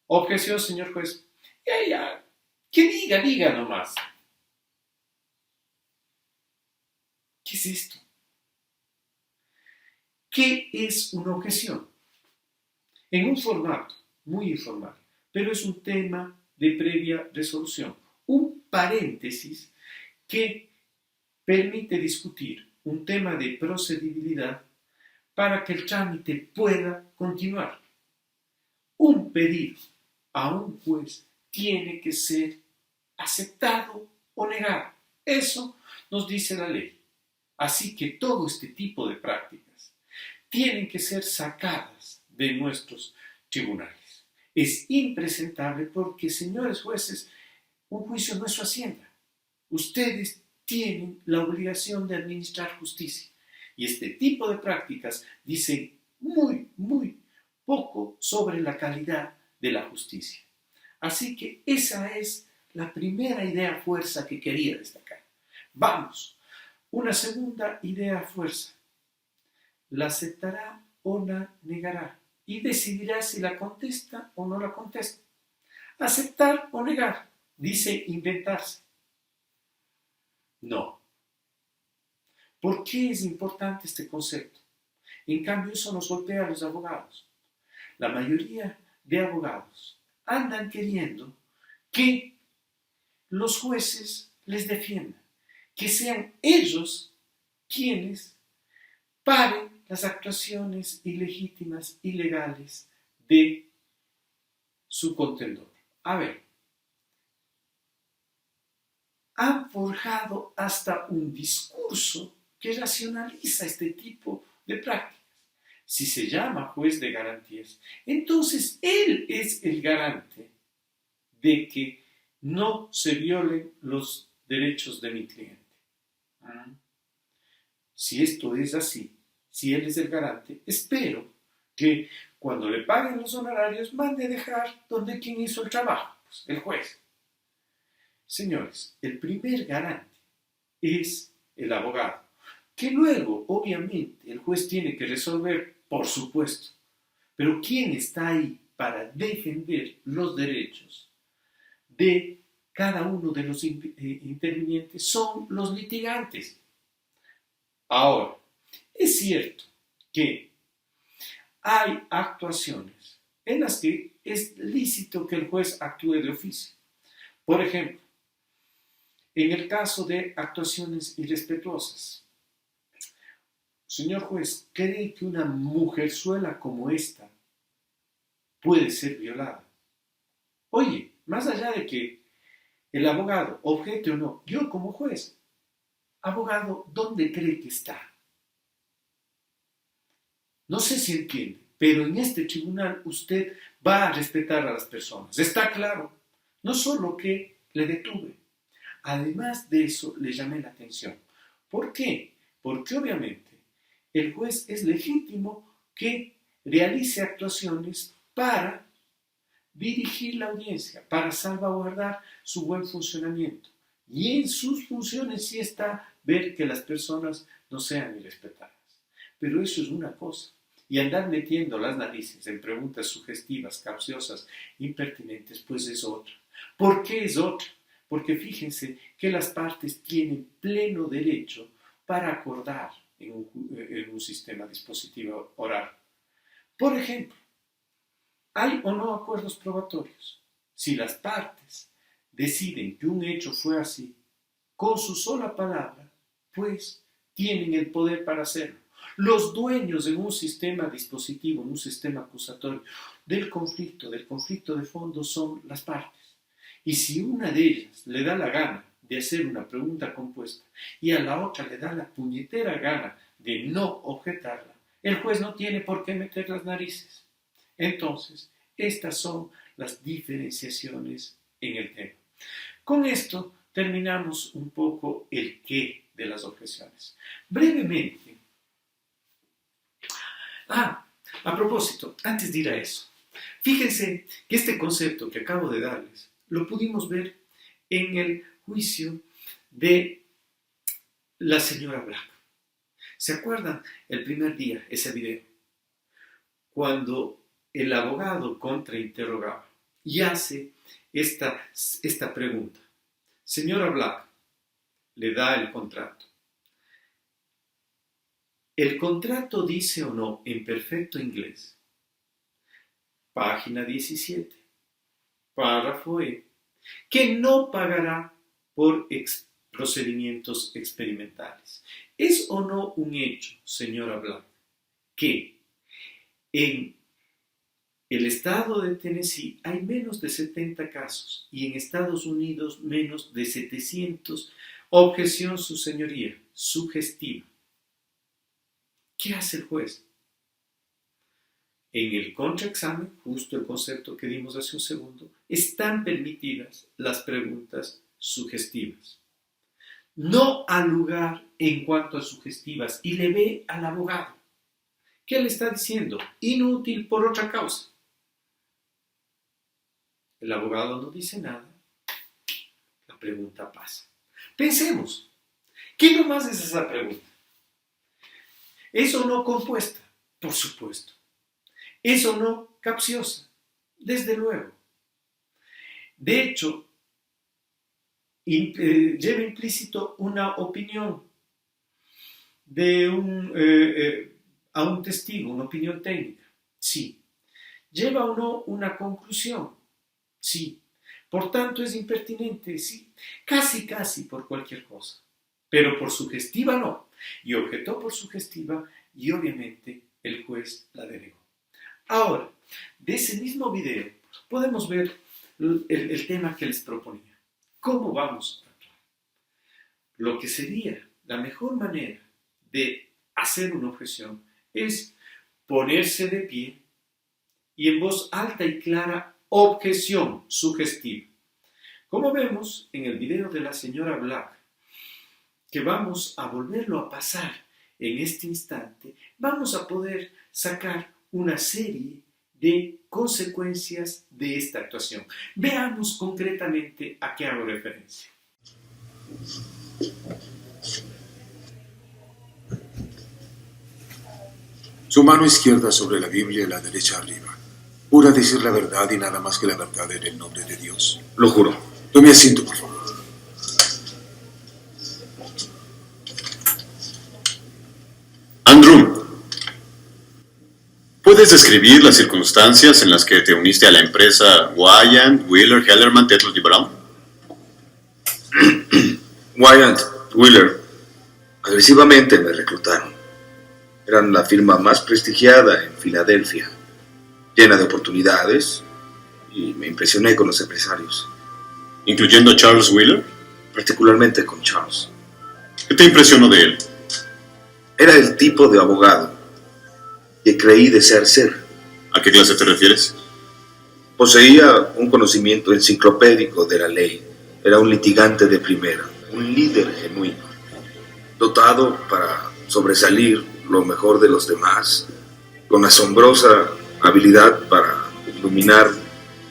Objeción, señor juez. Ya, que diga nomás. ¿Qué es esto? ¿Qué es una objeción? En un formato muy informal, pero es un tema de previa resolución, un paréntesis que permite discutir un tema de procedibilidad para que el trámite pueda continuar. Un pedido a un juez tiene que ser aceptado o negado. Eso nos dice la ley. Así que todo este tipo de prácticas tienen que ser sacadas de nuestros tribunales. Es impresentable porque, señores jueces, un juicio no es su hacienda. Ustedes tienen la obligación de administrar justicia. Y este tipo de prácticas dicen muy poco sobre la calidad de la justicia. Así que esa es la primera idea fuerza que quería destacar. Vamos, una segunda idea fuerza. La aceptará o la negará y decidirá si la contesta o no la contesta. Aceptar o negar, dice inventarse. No. ¿Por qué es importante este concepto? En cambio, eso nos golpea a los abogados. La mayoría de abogados andan queriendo que los jueces les defiendan, que sean ellos quienes paren las actuaciones ilegítimas, ilegales de su contendor. A ver, han forjado hasta un discurso que racionaliza este tipo de prácticas. Si se llama juez de garantías, entonces él es el garante de que no se violen los derechos de mi cliente. Si esto es así, si él es el garante, espero que cuando le paguen los honorarios mande dejar donde quien hizo el trabajo, pues, el juez. Señores, el primer garante es el abogado, que luego, obviamente, el juez tiene que resolver, por supuesto. Pero ¿quién está ahí para defender los derechos de cada uno de los intervinientes? Son los litigantes. Ahora, es cierto que hay actuaciones en las que es lícito que el juez actúe de oficio. Por ejemplo, en el caso de actuaciones irrespetuosas. Señor juez, ¿cree que una mujerzuela como esta puede ser violada? Oye, más allá de que el abogado objete o no, yo como juez, abogado, ¿dónde cree que está? No sé si entiende, pero en este tribunal usted va a respetar a las personas. Está claro, no solo que le detuve, además de eso le llamé la atención. ¿Por qué? Porque obviamente el juez es legítimo que realice actuaciones para dirigir la audiencia, para salvaguardar su buen funcionamiento. Y en sus funciones sí está ver que las personas no sean irrespetadas. Pero eso es una cosa. Y andar metiendo las narices en preguntas sugestivas, capciosas, impertinentes, pues es otra. ¿Por qué es otra? Porque fíjense que las partes tienen pleno derecho para acordar en un sistema dispositivo oral. Por ejemplo, ¿hay o no acuerdos probatorios? Si las partes deciden que un hecho fue así, con su sola palabra, pues tienen el poder para hacerlo. Los dueños en un sistema dispositivo, en un sistema acusatorio del conflicto de fondo son las partes. Y si una de ellas le da la gana de hacer una pregunta compuesta y a la otra le da la puñetera gana de no objetarla, el juez no tiene por qué meter las narices. Entonces, estas son las diferenciaciones en el tema. Con esto terminamos un poco el qué de las objeciones. Brevemente, a propósito, antes de ir a eso, fíjense que este concepto que acabo de darles lo pudimos ver en el juicio de la señora Black. ¿Se acuerdan el primer día, ese video? Cuando el abogado contrainterrogaba y hace esta pregunta. Señora Black, le da el contrato. ¿El contrato dice o no en perfecto inglés? Página 17, párrafo E, que no pagará por procedimientos experimentales. ¿Es o no un hecho, señora Black, que en el estado de Tennessee hay menos de 70 casos y en Estados Unidos menos de 700? Objeción, su señoría, sugestiva. ¿Qué hace el juez? En el contraexamen, justo el concepto que dimos hace un segundo, están permitidas las preguntas sugestivas. No al lugar en cuanto a sugestivas, y le ve al abogado. ¿Qué le está diciendo? Inútil por otra causa. El abogado no dice nada. La pregunta pasa. Pensemos, ¿qué nomás es esa pregunta? ¿Es o no compuesta? Por supuesto. ¿Es o no capciosa? Desde luego. De hecho, lleva implícito una opinión de a un testigo, una opinión técnica. Sí. ¿Lleva o no una conclusión? Sí. Por tanto, es impertinente, sí. Casi por cualquier cosa. Pero por sugestiva no. Y objetó por sugestiva y obviamente el juez la denegó. Ahora, de ese mismo video podemos ver el tema que les proponía. ¿Cómo vamos a actuar? Lo que sería la mejor manera de hacer una objeción es ponerse de pie y en voz alta y clara, objeción sugestiva. Como vemos en el video de la señora Black, que vamos a volverlo a pasar en este instante, vamos a poder sacar una serie de consecuencias de esta actuación. Veamos concretamente a qué hago referencia. Su mano izquierda sobre la Biblia y la derecha arriba. ¿Jura decir la verdad y nada más que la verdad en el nombre de Dios? Lo juro. Tome asiento, por favor. Andrew. ¿Puedes describir las circunstancias en las que te uniste a la empresa Wayand, Wheeler, Hellerman, Tetlos y Brown? Wayand, Wheeler, agresivamente me reclutaron. Eran la firma más prestigiada en Filadelfia, llena de oportunidades, y me impresioné con los empresarios. ¿Incluyendo a Charles Wheeler? Particularmente con Charles. ¿Qué te impresionó de él? Era el tipo de abogado que creí desear ser. ¿A qué clase te refieres? Poseía un conocimiento enciclopédico de la ley. Era un litigante de primera, un líder genuino, dotado para sobresalir lo mejor de los demás, con asombrosa habilidad para iluminar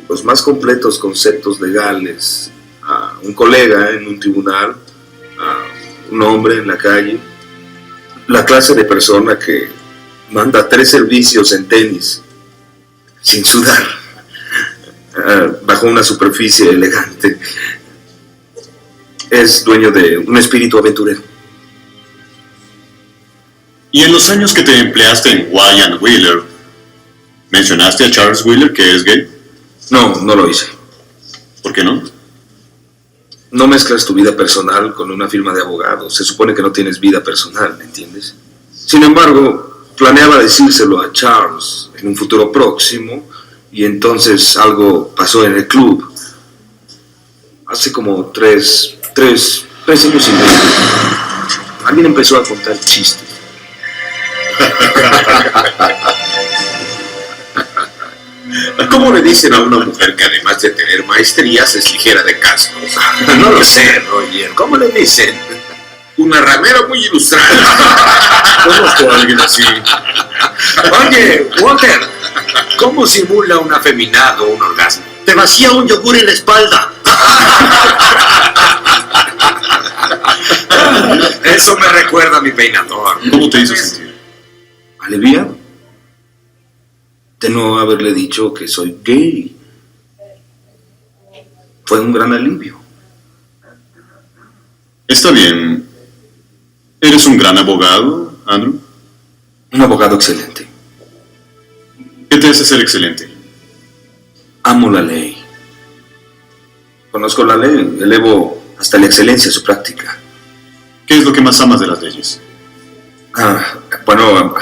los más completos conceptos legales a un colega en un tribunal, a un hombre en la calle, la clase de persona que manda 3 servicios en tenis sin sudar, bajo una superficie elegante. Es dueño de un espíritu aventurero. Y en los años que te empleaste en Wayand Wheeler, ¿mencionaste a Charles Wheeler que es gay? No, no lo hice. ¿Por qué no? No mezclas tu vida personal con una firma de abogados. Se supone que no tienes vida personal, ¿me entiendes? Sin embargo, planeaba decírselo a Charles en un futuro próximo, y entonces algo pasó en el club. Hace como tres años y medio. Alguien empezó a contar chistes. ¿Cómo le dicen a una mujer que además de tener maestrías es ligera de cascos? No lo sé, Roger. ¿Cómo le dicen? Una ramera muy ilustrada. Conozco a alguien así. Oye, Walter, ¿cómo simula un afeminado un orgasmo? Te vacía un yogur en la espalda. Eso me recuerda a mi peinador. ¿Cómo te hizo sentir? Aliviado de no haberle dicho que soy gay. Fue un gran alivio. Está bien. ¿Eres un gran abogado, Andrew? Un abogado excelente. ¿Qué te hace ser excelente? Amo la ley. Conozco la ley, elevo hasta la excelencia su práctica. ¿Qué es lo que más amas de las leyes? Bueno,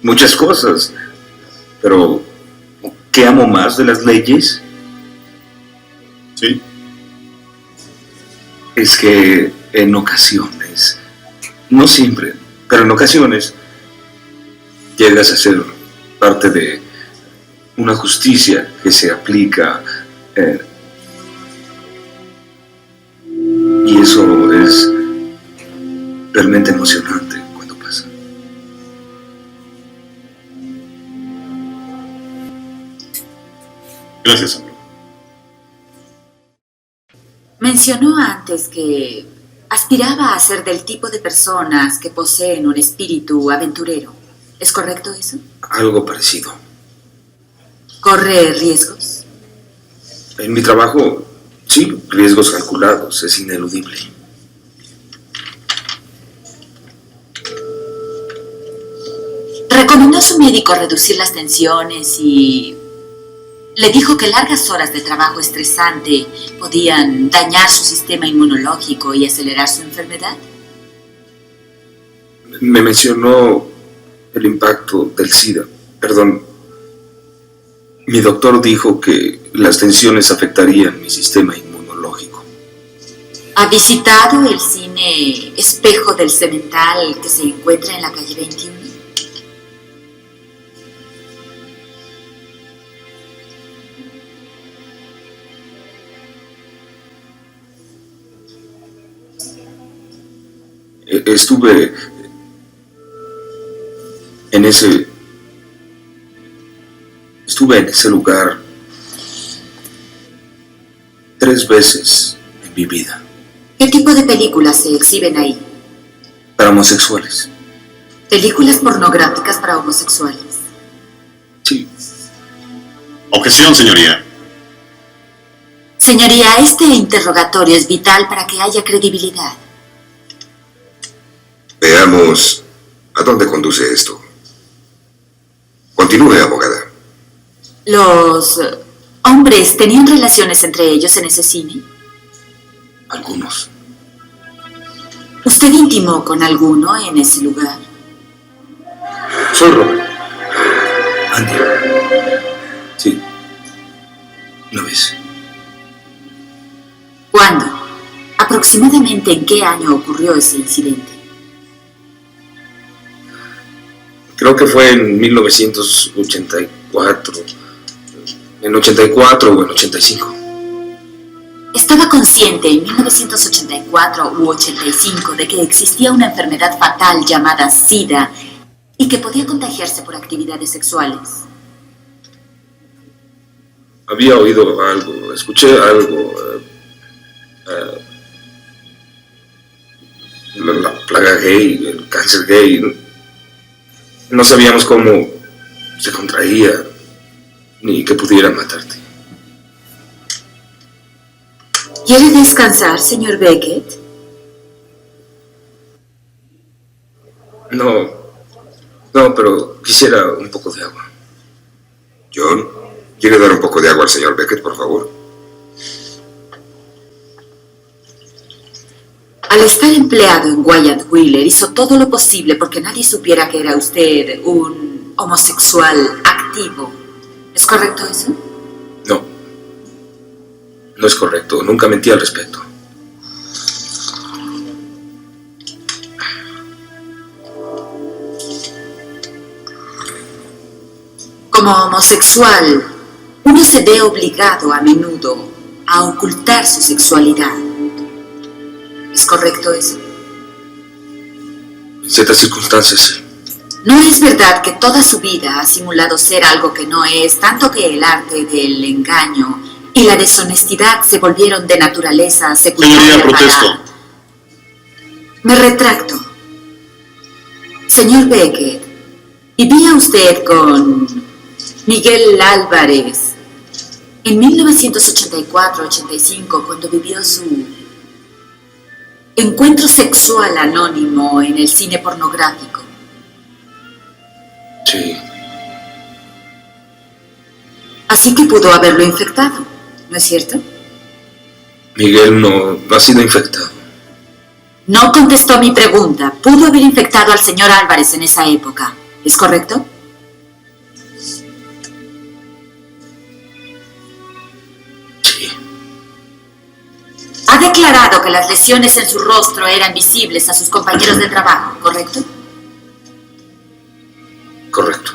muchas cosas. Pero, ¿qué amo más de las leyes? ¿Sí? Es que en ocasiones, no siempre, pero en ocasiones, llegas a ser parte de una justicia que se aplica, y eso es realmente emocionante cuando pasa. Gracias, Andrew. Mencionó antes que aspiraba a ser del tipo de personas que poseen un espíritu aventurero. ¿Es correcto eso? Algo parecido. ¿Corre riesgos? En mi trabajo, sí, riesgos calculados, es ineludible. Recomendó a su médico reducir las tensiones y le dijo que largas horas de trabajo estresante podían dañar su sistema inmunológico y acelerar su enfermedad. Me mencionó el impacto del SIDA. Perdón. Mi doctor dijo que las tensiones afectarían mi sistema inmunológico. ¿Ha visitado el cine Espejo del Cemental que se encuentra en la calle 21? Estuve en ese lugar 3 veces en mi vida. ¿Qué tipo de películas se exhiben ahí? Para homosexuales. ¿Películas pornográficas para homosexuales? Sí. Objeción, señoría. Señoría, este interrogatorio es vital para que haya credibilidad. Veamos a dónde conduce esto. Continúe, abogada. ¿Los hombres tenían relaciones entre ellos en ese cine? Algunos. ¿Usted intimó con alguno en ese lugar? Soy Robert. Andy. Sí. Una vez. ¿Cuándo? ¿Aproximadamente en qué año ocurrió ese incidente? Creo que fue en 1984. En 84 o en 85. ¿Estaba consciente en 1984 u 85 de que existía una enfermedad fatal llamada SIDA y que podía contagiarse por actividades sexuales? Había oído algo, escuché algo. La plaga gay, el cáncer gay. No sabíamos cómo se contraía ni que pudiera matarte. ¿Quiere descansar, señor Beckett? No, pero quisiera un poco de agua. John, ¿quiere dar un poco de agua al señor Beckett, por favor? Al estar empleado en Wyatt Wheeler, hizo todo lo posible porque nadie supiera que era usted un homosexual activo. ¿Es correcto eso? No. No es correcto. Nunca mentí al respecto. Como homosexual, uno se ve obligado a menudo a ocultar su sexualidad. ¿Es correcto eso? En ciertas circunstancias, sí. ¿No es verdad que toda su vida ha simulado ser algo que no es, tanto que el arte del engaño y la deshonestidad se volvieron de naturaleza secundaria? Señoría, protesto. Me retracto. Señor Beckett, ¿vivía usted con Miguel Álvarez en 1984-85 cuando vivió su encuentro sexual anónimo en el cine pornográfico? Sí. Así que pudo haberlo infectado, ¿no es cierto? Miguel no ha sido infectado. No contestó a mi pregunta. Pudo haber infectado al señor Álvarez en esa época, ¿es correcto? Sí. Ha declarado que las lesiones en su rostro eran visibles a sus compañeros de trabajo, ¿correcto? Correcto.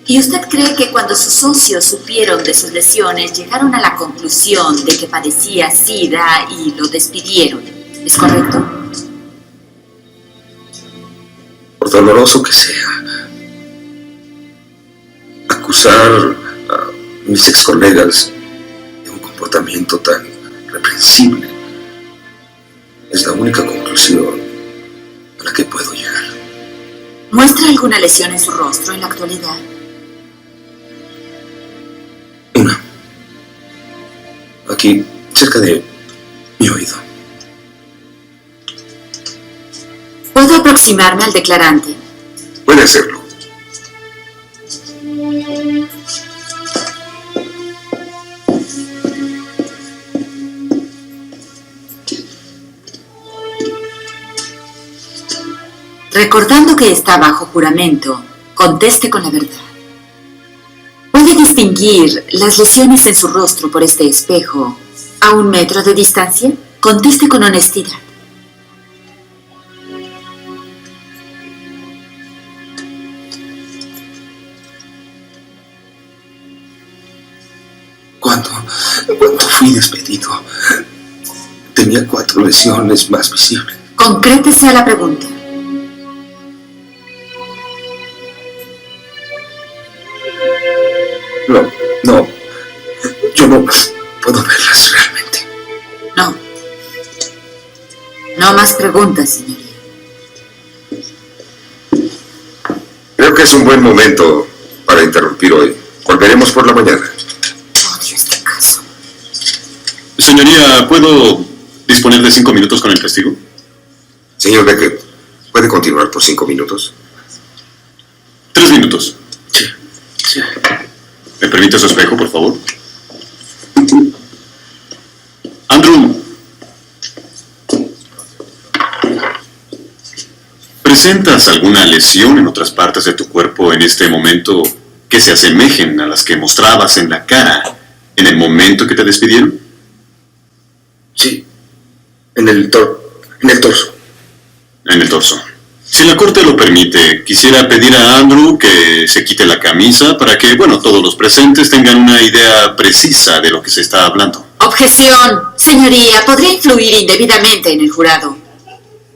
¿Y usted cree que cuando sus socios supieron de sus lesiones llegaron a la conclusión de que padecía SIDA y lo despidieron? ¿Es correcto? Por doloroso que sea, acusar a mis ex colegas de un comportamiento tan reprensible es la única conclusión a la que puedo llegar. ¿Muestra alguna lesión en su rostro en la actualidad? Una. Aquí, cerca de mi oído. ¿Puedo aproximarme al declarante? Puede hacerlo. Recordando que está bajo juramento, conteste con la verdad. ¿Puede distinguir las lesiones en su rostro por este espejo a 1 metro de distancia? Conteste con honestidad. Cuando fui despedido, tenía 4 lesiones más visibles. Concrétese a la pregunta. No, yo no puedo verlas realmente. No. No más preguntas, señoría. Creo que es un buen momento para interrumpir hoy. Volveremos por la mañana. Odio este caso. Señoría, ¿puedo disponer de 5 minutos con el testigo? Señor Beckett, ¿puede continuar por 5 minutos? 3 minutos. Sí. ¿Me permite su espejo, por favor? Andrew, ¿presentas alguna lesión en otras partes de tu cuerpo en este momento que se asemejen a las que mostrabas en la cara en el momento que te despidieron? Sí. En el torso. En el torso. Si la corte lo permite, quisiera pedir a Andrew que se quite la camisa para que, todos los presentes tengan una idea precisa de lo que se está hablando. Objeción. Señoría, podría influir indebidamente en el jurado.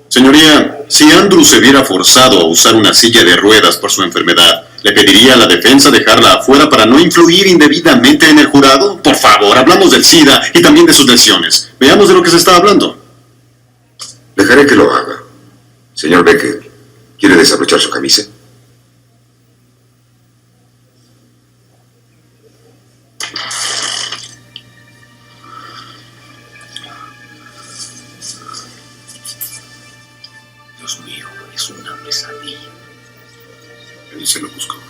Señoría, si Andrew se viera forzado a usar una silla de ruedas por su enfermedad, ¿le pediría a la defensa dejarla afuera para no influir indebidamente en el jurado? Por favor, hablamos del SIDA y también de sus lesiones. Veamos de lo que se está hablando. Dejaré que lo haga. Señor Beckett, ¿quiere desabrochar su camisa? Dios mío, es una pesadilla. Él se lo buscó.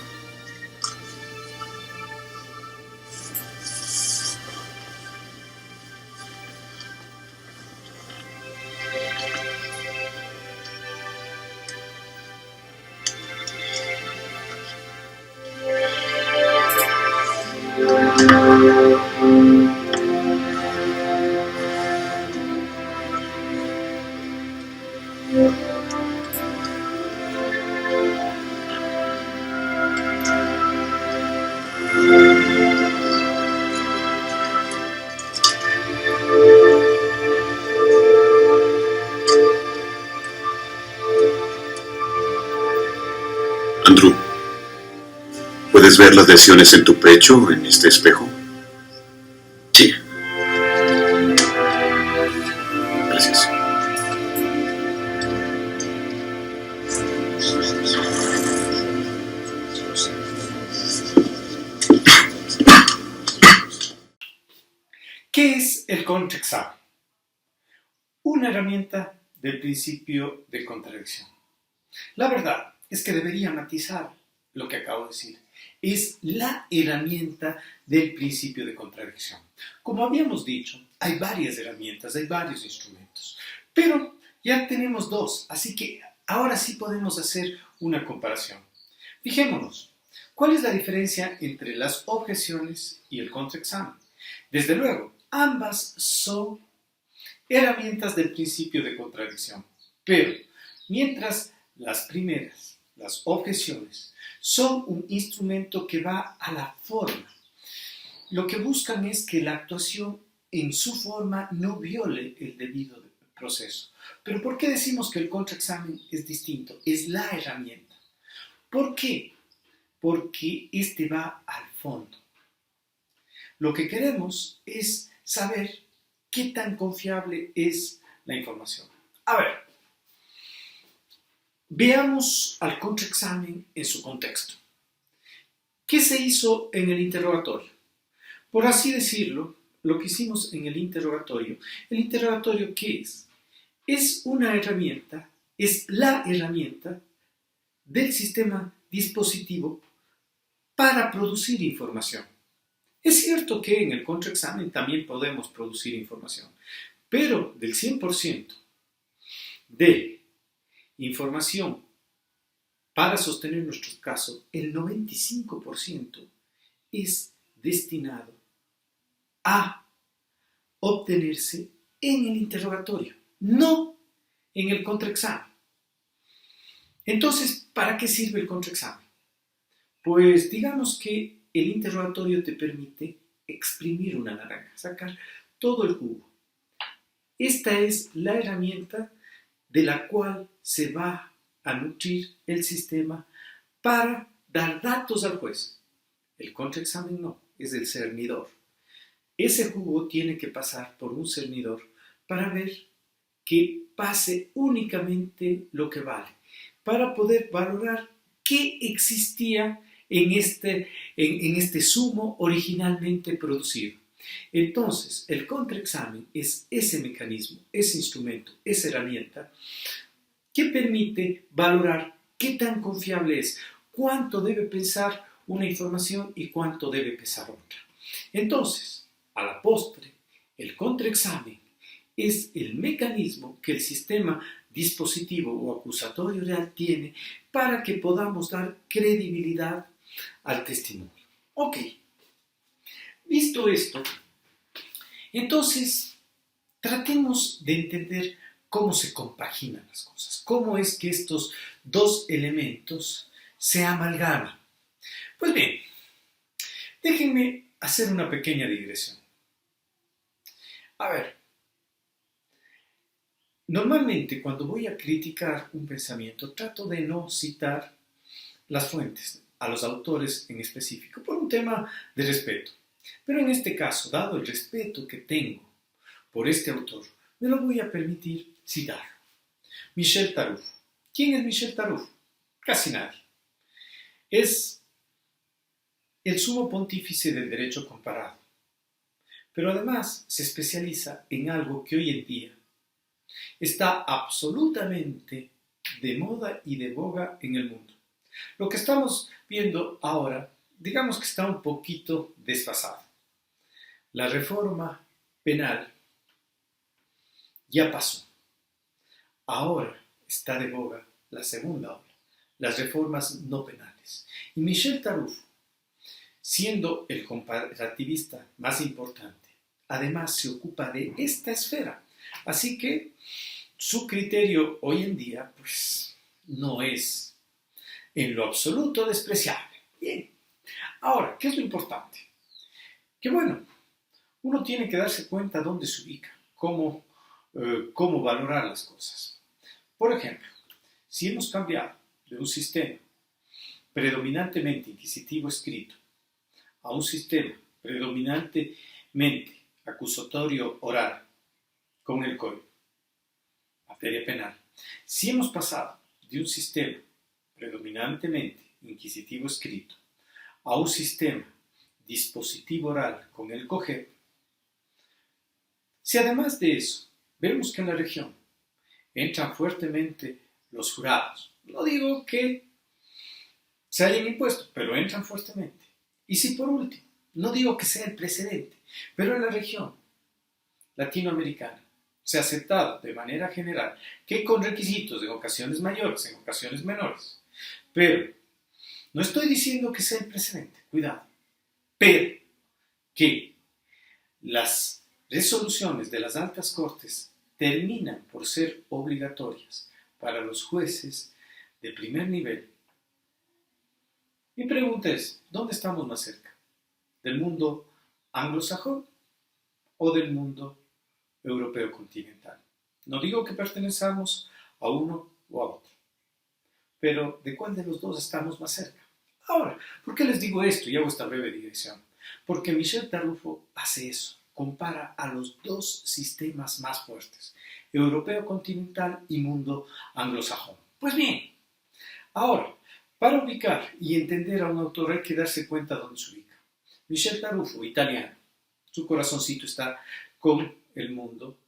Andrew, ¿puedes ver las lesiones en tu pecho en este espejo? Sí. Gracias. ¿Qué es el contraexamen? Una herramienta del principio de contradicción. La verdad es que debería matizar lo que acabo de decir. Es la herramienta del principio de contradicción. Como habíamos dicho, hay varias herramientas, hay varios instrumentos, pero ya tenemos dos, así que ahora sí podemos hacer una comparación. Fijémonos, ¿cuál es la diferencia entre las objeciones y el contraexamen? Desde luego, ambas son herramientas del principio de contradicción, pero mientras las primeras, las objeciones, son un instrumento que va a la forma. Lo que buscan es que la actuación en su forma no viole el debido proceso. Pero ¿por qué decimos que el contraexamen es distinto? Es la herramienta. ¿Por qué? Porque este va al fondo. Lo que queremos es saber qué tan confiable es la información. A ver, veamos al contraexamen en su contexto. ¿Qué se hizo en el interrogatorio? Por así decirlo, lo que hicimos en el interrogatorio ¿qué es? Es una herramienta, es la herramienta del sistema dispositivo para producir información. Es cierto que en el contraexamen también podemos producir información, pero del 100% de información para sostener nuestro caso, el 95% es destinado a obtenerse en el interrogatorio, no en el contraexamen. Entonces, ¿para qué sirve el contraexamen? Pues digamos que el interrogatorio te permite exprimir una naranja, sacar todo el jugo. Esta es la herramienta de la cual se va a nutrir el sistema para dar datos al juez. El contraexamen no, es el cernidor. Ese jugo tiene que pasar por un cernidor para ver que pase únicamente lo que vale, para poder valorar qué existía en este sumo originalmente producido. Entonces, el contraexamen es ese mecanismo, ese instrumento, esa herramienta que permite valorar qué tan confiable es, cuánto debe pensar una información y cuánto debe pesar otra. Entonces, a la postre, el contraexamen es el mecanismo que el sistema dispositivo o acusatorio real tiene para que podamos dar credibilidad al testimonio. Ok, visto esto, entonces tratemos de entender cómo se compaginan las cosas, cómo es que estos dos elementos se amalgaman. Pues bien, déjenme hacer una pequeña digresión. A ver, normalmente cuando voy a criticar un pensamiento trato de no citar las fuentes, a los autores en específico, por un tema de respeto. Pero en este caso, dado el respeto que tengo por este autor, me lo voy a permitir citarlo. Michel Tarruf. ¿Quién es Michel Tarruf? Casi nadie. Es el sumo pontífice del derecho comparado, pero además se especializa en algo que hoy en día está absolutamente de moda y de boga en el mundo. Lo que estamos viendo ahora, digamos que está un poquito desfasado. La reforma penal ya pasó. Ahora está de boga la segunda ola, las reformas no penales. Y Michel Tarruf, siendo el comparativista más importante, además se ocupa de esta esfera. Así que su criterio hoy en día, pues, no es en lo absoluto despreciable. Bien. Ahora, ¿qué es lo importante? Que bueno, uno tiene que darse cuenta dónde se ubica, cómo valorar las cosas. Por ejemplo, si hemos cambiado de un sistema predominantemente inquisitivo escrito a un sistema predominantemente acusatorio oral con el código, materia penal, si hemos pasado de un sistema predominantemente inquisitivo escrito a un sistema dispositivo oral con el COGEP, si además de eso vemos que en la región entran fuertemente los jurados, no digo que se hayan impuesto, pero entran fuertemente, y si por último, no digo que sea el precedente, pero en la región latinoamericana se ha aceptado de manera general que con requisitos en ocasiones mayores, en ocasiones menores, pero no estoy diciendo que sea el precedente, cuidado, pero que las resoluciones de las altas cortes terminan por ser obligatorias para los jueces de primer nivel. Mi pregunta es, ¿dónde estamos más cerca? ¿Del mundo anglosajón o del mundo europeo continental? No digo que pertenezcamos a uno o a otro, pero ¿de cuál de los dos estamos más cerca? Ahora, ¿por qué les digo esto y hago esta breve digresión? Porque Michel Tarruf hace eso, compara a los dos sistemas más fuertes, europeo continental y mundo anglosajón. Pues bien, ahora, para ubicar y entender a un autor hay que darse cuenta dónde se ubica. Michel Tarruf, italiano, su corazoncito está con el mundo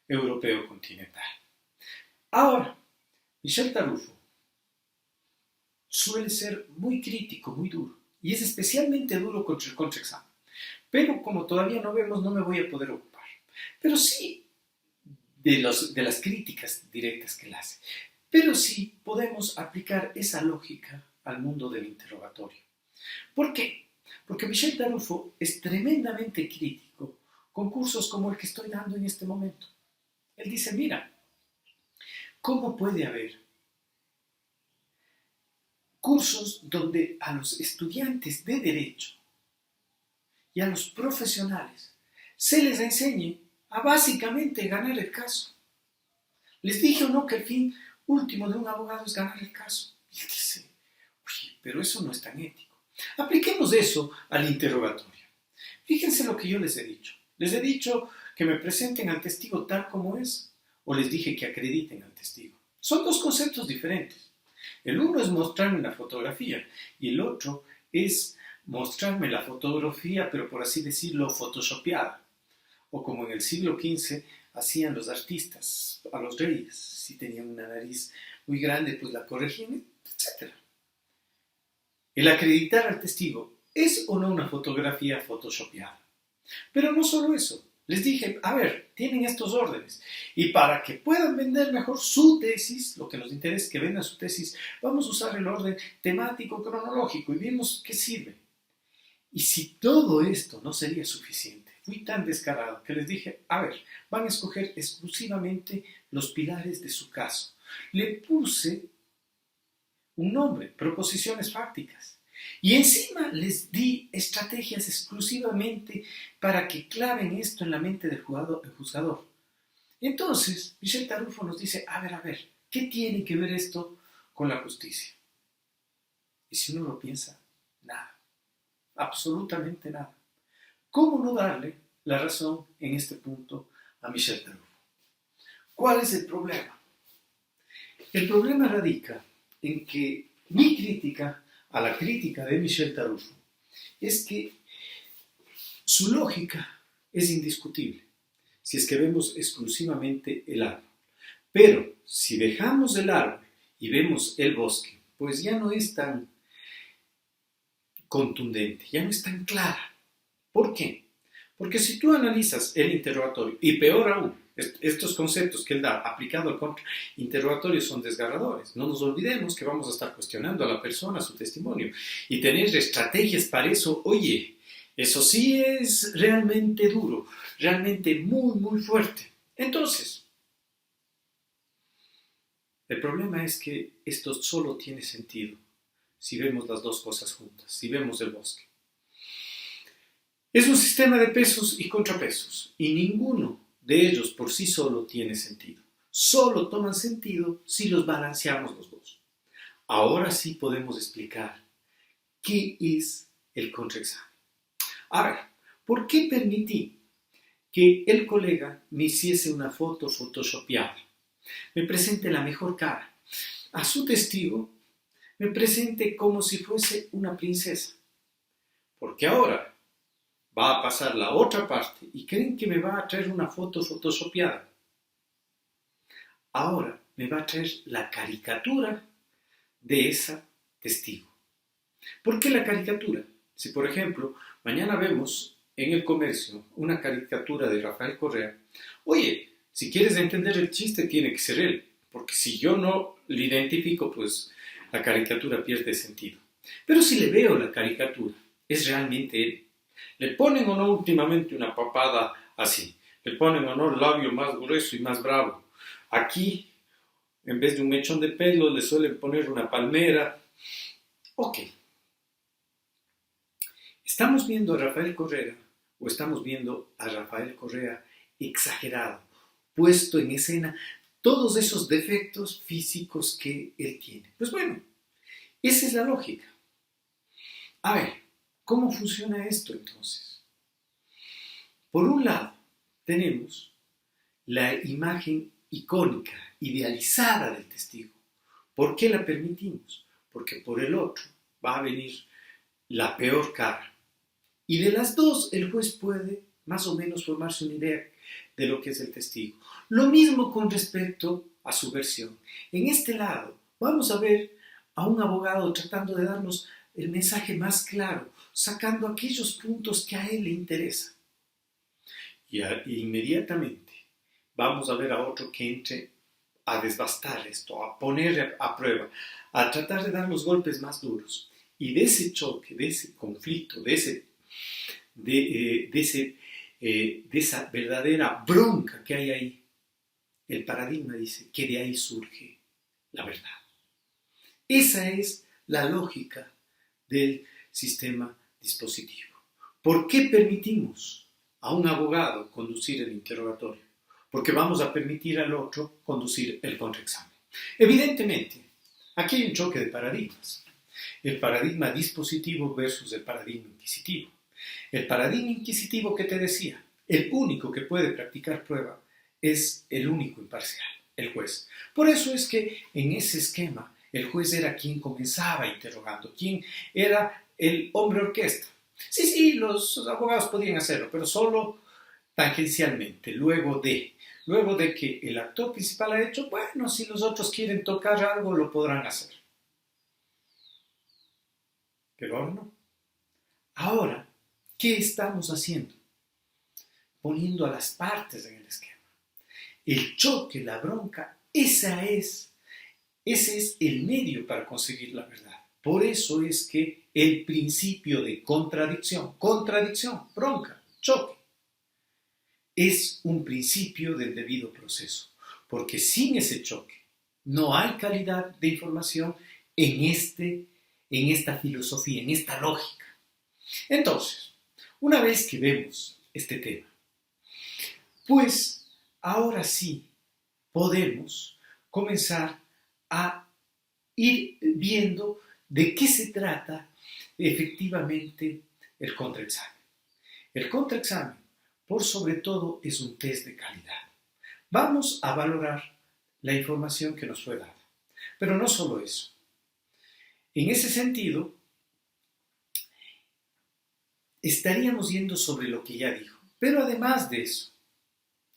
europeo continental. Ahora, Michel Tarruf suele ser muy crítico, muy duro, y es especialmente duro contra el contraexamen. Pero como todavía no vemos, no me voy a poder ocupar. Pero sí de las críticas directas que él hace. Pero sí podemos aplicar esa lógica al mundo del interrogatorio. ¿Por qué? Porque Michel Tarruf es tremendamente crítico con cursos como el que estoy dando en este momento. Él dice, mira, ¿cómo puede haber cursos donde a los estudiantes de derecho y a los profesionales se les enseñe a básicamente ganar el caso? Les dije o no que el fin último de un abogado es ganar el caso. Y él dice, oye, pero eso no es tan ético. Apliquemos eso al interrogatorio. Fíjense lo que yo les he dicho. Les he dicho que me presenten al testigo tal como es, o les dije que acrediten al testigo. Son dos conceptos diferentes. El uno es mostrarme una fotografía y el otro es mostrarme la fotografía, pero por así decirlo, photoshopeada. O como en el siglo XV hacían los artistas a los reyes. Si tenían una nariz muy grande, pues la corregían, etc. el acreditar al testigo es o no una fotografía photoshopeada. Pero no solo eso. Les dije, a ver, tienen estos órdenes y para que puedan vender mejor su tesis, lo que nos interesa es que vendan su tesis, vamos a usar el orden temático cronológico y vimos qué sirve. Y si todo esto no sería suficiente, fui tan descarado que les dije, a ver, van a escoger exclusivamente los pilares de su caso. Le puse un nombre, proposiciones fácticas. Y encima les di estrategias exclusivamente para que claven esto en la mente del juzgador. Entonces, Michel Tarufo nos dice, a ver, ¿qué tiene que ver esto con la justicia? Y si uno lo piensa, nada, absolutamente nada. ¿Cómo no darle la razón en este punto a Michel Tarufo? ¿Cuál es el problema? El problema radica en que mi crítica a la crítica de Michel Tarufo es que su lógica es indiscutible si es que vemos exclusivamente el árbol. Pero si dejamos el árbol y vemos el bosque, pues ya no es tan contundente, ya no es tan clara. ¿Por qué? Porque si tú analizas el interrogatorio, y peor aún, estos conceptos que él da aplicado al contrainterrogatorio son desgarradores. No nos olvidemos que vamos a estar cuestionando a la persona, su testimonio, y tener estrategias para eso. Oye, eso sí es realmente duro, realmente muy, muy fuerte. Entonces, el problema es que esto solo tiene sentido si vemos las dos cosas juntas, si vemos el bosque. Es un sistema de pesos y contrapesos, y ninguno de ellos por sí solo tiene sentido. Solo toman sentido si los balanceamos los dos. Ahora sí podemos explicar qué es el contraexamen. A ver, ¿por qué permití que el colega me hiciese una foto photoshopeada? Me presente la mejor cara. A su testigo me presente como si fuese una princesa. Porque ahora va a pasar la otra parte y creen que me va a traer una foto photoshopeada. Ahora me va a traer la caricatura de esa testigo. ¿Por qué la caricatura? Si, por ejemplo, mañana vemos en El Comercio una caricatura de Rafael Correa, oye, si quieres entender el chiste tiene que ser él, porque si yo no le identifico, pues la caricatura pierde sentido. Pero si le veo la caricatura, es realmente él. Le ponen o no últimamente una papada así, le ponen o no el labio más grueso y más bravo. Aquí, en vez de un mechón de pelo, le suelen poner una palmera. Ok. ¿Estamos viendo a Rafael Correa o estamos viendo a Rafael Correa exagerado, puesto en escena todos esos defectos físicos que él tiene? Pues bueno, esa es la lógica. A ver, ¿cómo funciona esto entonces? Por un lado, tenemos la imagen icónica, idealizada del testigo. ¿Por qué la permitimos? Porque por el otro va a venir la peor cara. Y de las dos, el juez puede más o menos formarse una idea de lo que es el testigo. Lo mismo con respecto a su versión. En este lado, vamos a ver a un abogado tratando de darnos el mensaje más claro, sacando aquellos puntos que a él le interesan. Y inmediatamente vamos a ver a otro que entre a desbastar esto, a poner a prueba, a tratar de dar los golpes más duros. Y de ese choque, de ese conflicto, de esa verdadera bronca que hay ahí, el paradigma dice que de ahí surge la verdad. Esa es la lógica del sistema dispositivo. ¿Por qué permitimos a un abogado conducir el interrogatorio? Porque vamos a permitir al otro conducir el contraexamen. Evidentemente, aquí hay un choque de paradigmas. El paradigma dispositivo versus el paradigma inquisitivo. El paradigma inquisitivo que te decía, el único que puede practicar prueba es el único imparcial, el juez. Por eso es que en ese esquema el juez era quien comenzaba interrogando, quien era el hombre orquesta. Sí, los abogados podían hacerlo, pero solo tangencialmente, luego de que el actor principal ha hecho, bueno, si los otros quieren tocar algo, lo podrán hacer. Pero ahora no. Ahora, ¿qué estamos haciendo? Poniendo a las partes en el esquema. El choque, la bronca, ese es el medio para conseguir la verdad. Por eso es que el principio de contradicción, bronca, choque, es un principio del debido proceso. Porque sin ese choque no hay calidad de información en esta filosofía, en esta lógica. Entonces, una vez que vemos este tema, pues ahora sí podemos comenzar a ir viendo de qué se trata efectivamente el contraexamen. El contraexamen, por sobre todo, es un test de calidad. Vamos a valorar la información que nos fue dada. Pero no solo eso. En ese sentido, estaríamos yendo sobre lo que ya dijo. Pero además de eso,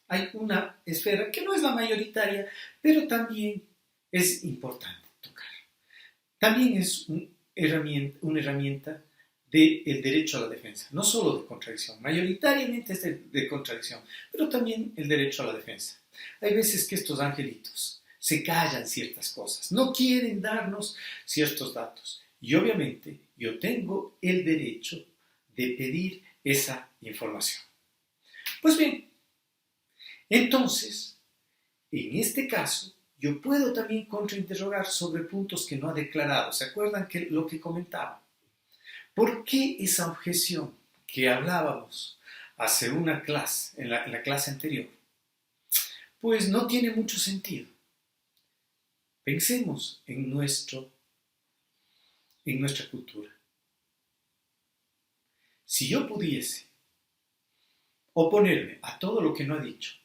hay una esfera que no es la mayoritaria, pero también es importante tocar. También es una herramienta del derecho a la defensa, no solo de contradicción, mayoritariamente es de contradicción, pero también el derecho a la defensa. Hay veces que estos angelitos se callan ciertas cosas, no quieren darnos ciertos datos, y obviamente yo tengo el derecho de pedir esa información. Pues bien, entonces, en este caso, yo puedo también contrainterrogar sobre puntos que no ha declarado. ¿Se acuerdan lo que comentaba? ¿Por qué esa objeción que hablábamos hace una clase, en la clase anterior? Pues no tiene mucho sentido. Pensemos en nuestra cultura. Si yo pudiese oponerme a todo lo que no ha dicho,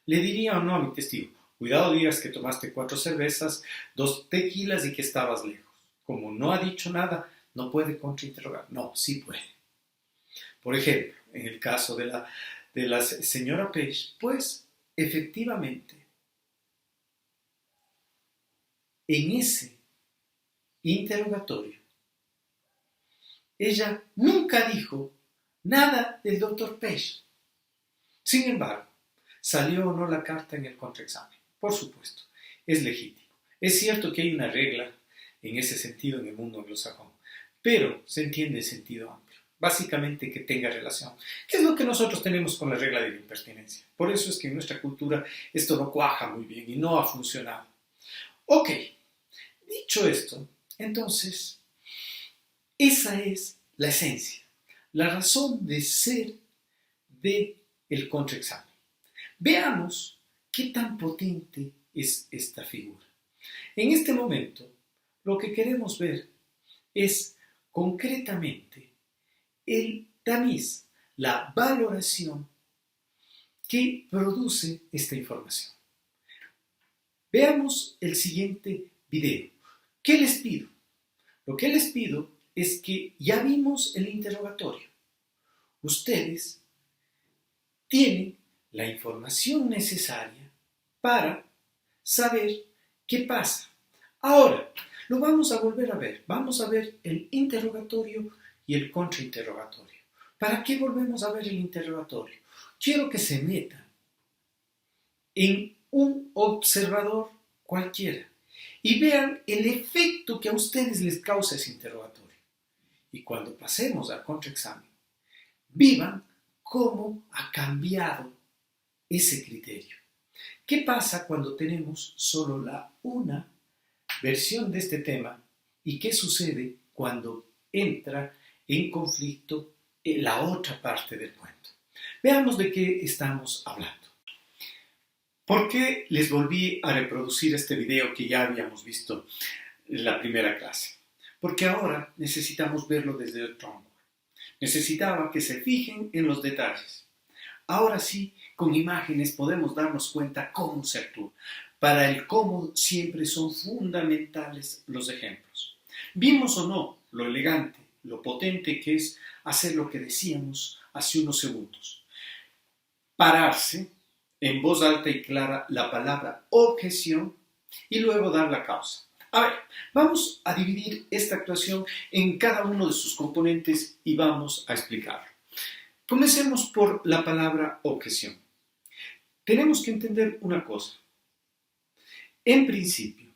le diría o no a mi testigo: cuidado, digas que tomaste 4 cervezas, 2 tequilas y que estabas lejos. Como no ha dicho nada, no puede contrainterrogar. No, sí puede. Por ejemplo, en el caso de la señora Page, pues efectivamente, en ese interrogatorio, ella nunca dijo nada del doctor Page. Sin embargo, ¿salió o no la carta en el contraexamen? Por supuesto, es legítimo. Es cierto que hay una regla en ese sentido en el mundo anglosajón, pero se entiende en sentido amplio. Básicamente que tenga relación. ¿Qué es lo que nosotros tenemos con la regla de la impertinencia? Por eso es que en nuestra cultura esto no cuaja muy bien y no ha funcionado. Ok, dicho esto, entonces, esa es la esencia, la razón de ser del contraexamen. Veamos qué tan potente es esta figura. En este momento, lo que queremos ver es concretamente el tamiz, la valoración que produce esta información. Veamos el siguiente video. ¿Qué les pido? Lo que les pido es que ya vimos el interrogatorio. Ustedes tienen la información necesaria para saber qué pasa. Ahora, lo vamos a volver a ver. Vamos a ver el interrogatorio y el contrainterrogatorio. ¿Para qué volvemos a ver el interrogatorio? Quiero que se metan en un observador cualquiera y vean el efecto que a ustedes les causa ese interrogatorio. Y cuando pasemos al contraexamen, vivan cómo ha cambiado ese criterio. ¿Qué pasa cuando tenemos solo una versión de este tema y qué sucede cuando entra en conflicto la otra parte del cuento? Veamos de qué estamos hablando. ¿Por qué les volví a reproducir este video que ya habíamos visto en la primera clase? Porque ahora necesitamos verlo desde otro ángulo. Necesitaba que se fijen en los detalles. Ahora sí, con imágenes podemos darnos cuenta cómo se actúa. Para el cómo siempre son fundamentales los ejemplos. Vimos o no lo elegante, lo potente que es hacer lo que decíamos hace unos segundos. Pararse en voz alta y clara la palabra objeción y luego dar la causa. A ver, vamos a dividir esta actuación en cada uno de sus componentes y vamos a explicarlo. Comencemos por la palabra objeción. Tenemos que entender una cosa. En principio,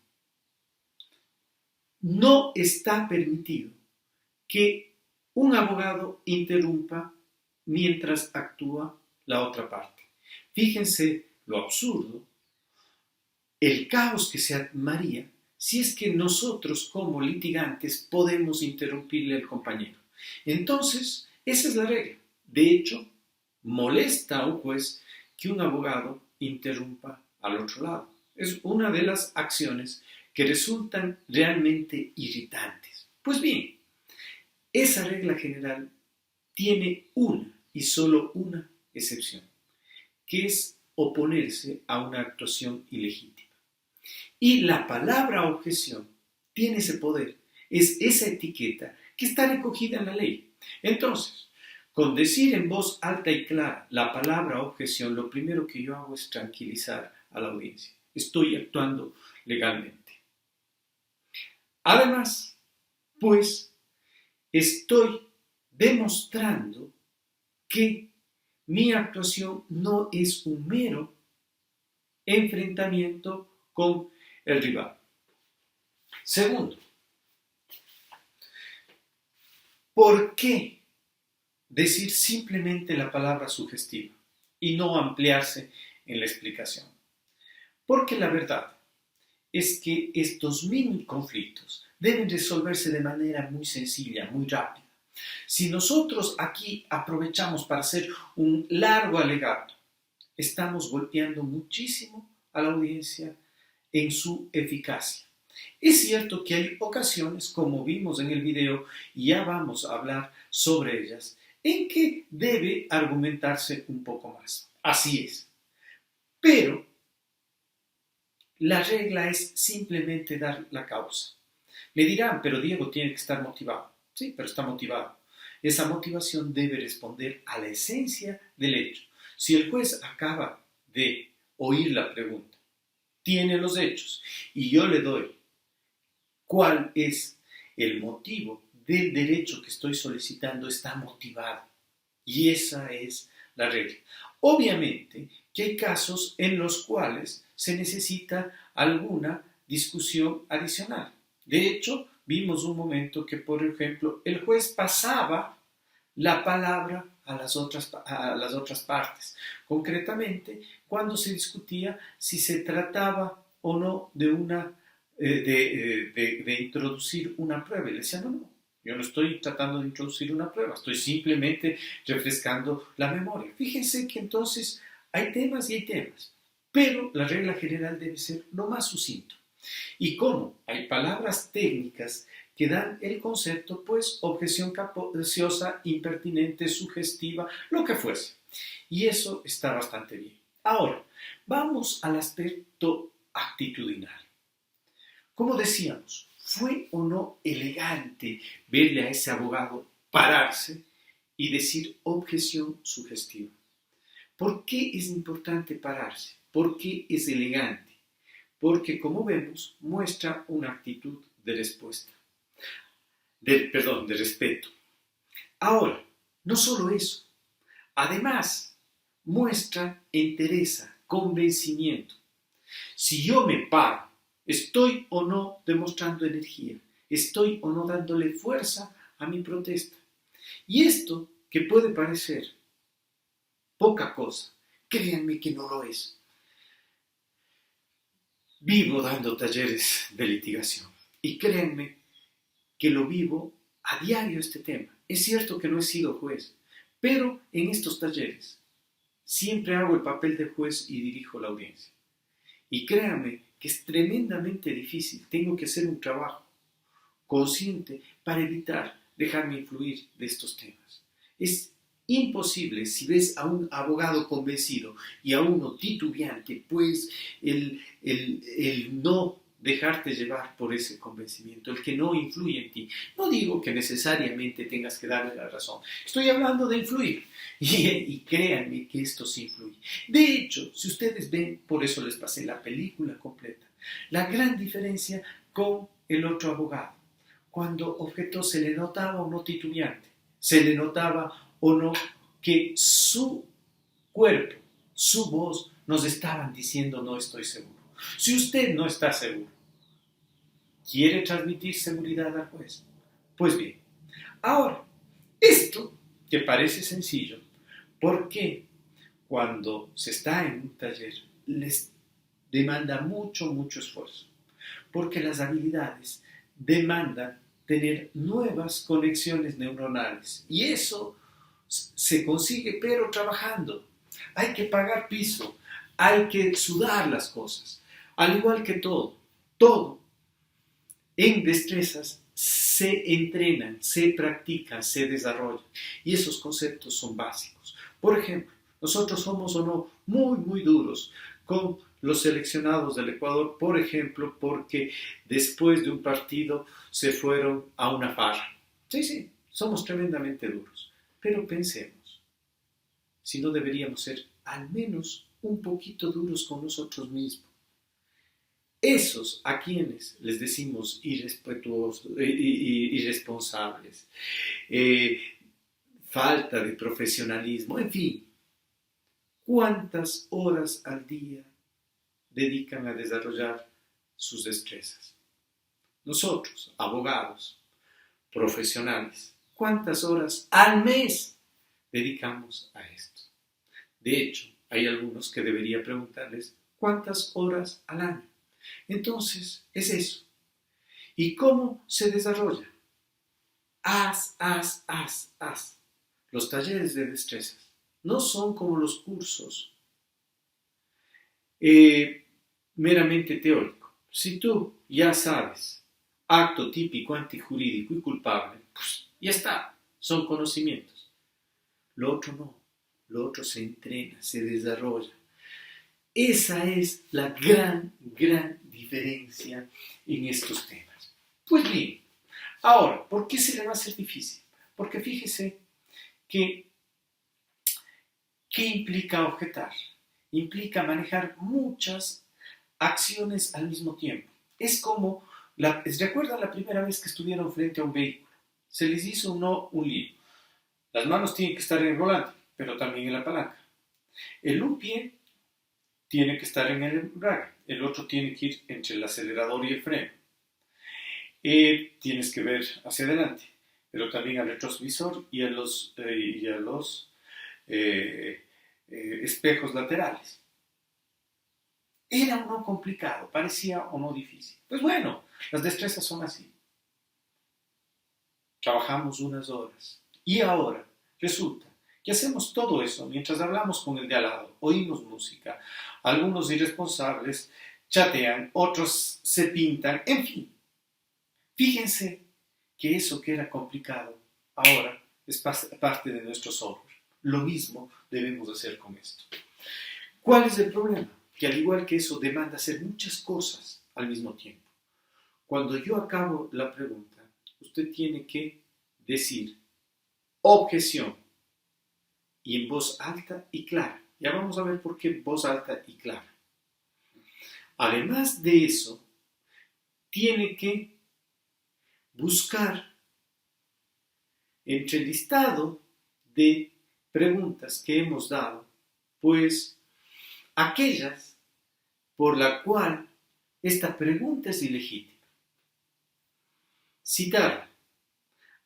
no está permitido que un abogado interrumpa mientras actúa la otra parte. Fíjense lo absurdo, el caos que se armaría si es que nosotros como litigantes podemos interrumpirle al compañero. Entonces, esa es la regla. De hecho, molesta a un juez que un abogado interrumpa al otro lado. Es una de las acciones que resultan realmente irritantes. Pues bien, esa regla general tiene una y solo una excepción, que es oponerse a una actuación ilegítima. Y la palabra objeción tiene ese poder, es esa etiqueta que está recogida en la ley. Entonces, con decir en voz alta y clara la palabra objeción, lo primero que yo hago es tranquilizar a la audiencia. Estoy actuando legalmente. Además, pues, estoy demostrando que mi actuación no es un mero enfrentamiento con el rival. Segundo, ¿por qué decir simplemente la palabra sugestiva y no ampliarse en la explicación? Porque la verdad es que estos mini conflictos deben resolverse de manera muy sencilla, muy rápida. Si nosotros aquí aprovechamos para hacer un largo alegato, estamos golpeando muchísimo a la audiencia en su eficacia. Es cierto que hay ocasiones, como vimos en el video, y ya vamos a hablar sobre ellas, en que debe argumentarse un poco más. Así es. Pero la regla es simplemente dar la causa. Me dirán, pero Diego tiene que estar motivado. Sí, pero está motivado. Esa motivación debe responder a la esencia del hecho. Si el juez acaba de oír la pregunta, tiene los hechos, y yo le doy cuál es el motivo del derecho que estoy solicitando, está motivado. Y esa es la regla. Obviamente que hay casos en los cuales se necesita alguna discusión adicional. De hecho, vimos un momento que, por ejemplo, el juez pasaba la palabra a las otras partes. Concretamente, cuando se discutía si se trataba o no de introducir una prueba. Y le decía, no, yo no estoy tratando de introducir una prueba, estoy simplemente refrescando la memoria. Fíjense que entonces hay temas y hay temas, pero la regla general debe ser lo más sucinto. Y como hay palabras técnicas que dan el concepto, pues objeción capciosa, impertinente, sugestiva, lo que fuese. Y eso está bastante bien. Ahora, vamos al aspecto actitudinal. Como decíamos, ¿fue o no elegante verle a ese abogado pararse y decir objeción sugestiva? ¿Por qué es importante pararse? ¿Por qué es elegante? Porque, como vemos, muestra una actitud de respuesta. De respeto. Ahora, no solo eso. Además, muestra entereza, convencimiento. Si yo me paro, ¿estoy o no demostrando energía? ¿Estoy o no dándole fuerza a mi protesta? Y esto, que puede parecer poca cosa, créanme que no lo es. Vivo dando talleres de litigación y créanme que lo vivo a diario este tema. Es cierto que no he sido juez, pero en estos talleres siempre hago el papel de juez y dirijo la audiencia. Y créanme que es tremendamente difícil. Tengo que hacer un trabajo consciente para evitar dejarme influir de estos temas. Es imposible, si ves a un abogado convencido y a uno titubeante, pues el no dejarte llevar por ese convencimiento, el que no influye en ti. No digo que necesariamente tengas que darle la razón. Estoy hablando de influir. Y créanme que esto sí influye. De hecho, si ustedes ven, por eso les pasé la película completa, la gran diferencia con el otro abogado. Cuando objetó, se le notaba o no titubeante, se le notaba o no que su cuerpo, su voz nos estaban diciendo no estoy seguro. Si usted no está seguro, ¿quiere transmitir seguridad al juez? Pues bien, ahora, esto que parece sencillo, ¿por qué cuando se está en un taller les demanda mucho esfuerzo? Porque las habilidades demandan tener nuevas conexiones neuronales y eso se consigue pero trabajando. Hay que pagar piso, hay que sudar las cosas, al igual que todo en destrezas se entrenan, se practican, se desarrollan y esos conceptos son básicos. Por ejemplo, nosotros somos o no muy duros con los seleccionados del Ecuador, por ejemplo, porque después de un partido se fueron a una farra. Sí, somos tremendamente duros, pero pensemos, si no deberíamos ser al menos un poquito duros con nosotros mismos. Esos a quienes les decimos irrespetuosos, irresponsables, falta de profesionalismo, en fin, ¿cuántas horas al día dedican a desarrollar sus destrezas? Nosotros, abogados, profesionales, ¿cuántas horas al mes dedicamos a esto? De hecho, hay algunos que debería preguntarles ¿cuántas horas al año? Entonces, es eso. ¿Y cómo se desarrolla? Haz. Los talleres de destrezas no son como los cursos meramente teóricos. Si tú ya sabes acto típico, antijurídico y culpable, pues ya está, son conocimientos. Lo otro no, lo otro se entrena, se desarrolla. Esa es la gran diferencia en estos temas. Pues bien, ahora, ¿por qué se le va a hacer difícil? Porque fíjese que ¿qué implica objetar? Implica manejar muchas acciones al mismo tiempo. Es como, ¿recuerdan la primera vez que estuvieron frente a un vehículo? Se les hizo un lío. Las manos tienen que estar en el volante, pero también en la palanca. Un pie tiene que estar en el embrague, el otro tiene que ir entre el acelerador y el freno. Tienes que ver hacia adelante, pero también al retrovisor y a los espejos laterales. ¿Era o no complicado? ¿Parecía o no difícil? Pues bueno, las destrezas son así. Trabajamos unas horas y ahora resulta que hacemos todo eso mientras hablamos con el de al lado, oímos música, algunos irresponsables chatean, otros se pintan, en fin. Fíjense que eso que era complicado ahora es parte de nuestro software. Lo mismo debemos hacer con esto. ¿Cuál es el problema? Que al igual que eso demanda hacer muchas cosas al mismo tiempo. Cuando yo acabo la pregunta, usted tiene que decir objeción y en voz alta y clara. Ya vamos a ver por qué voz alta y clara. Además de eso, tiene que buscar entre el listado de preguntas que hemos dado, pues aquellas por la cual esta pregunta es ilegítima. Citarla.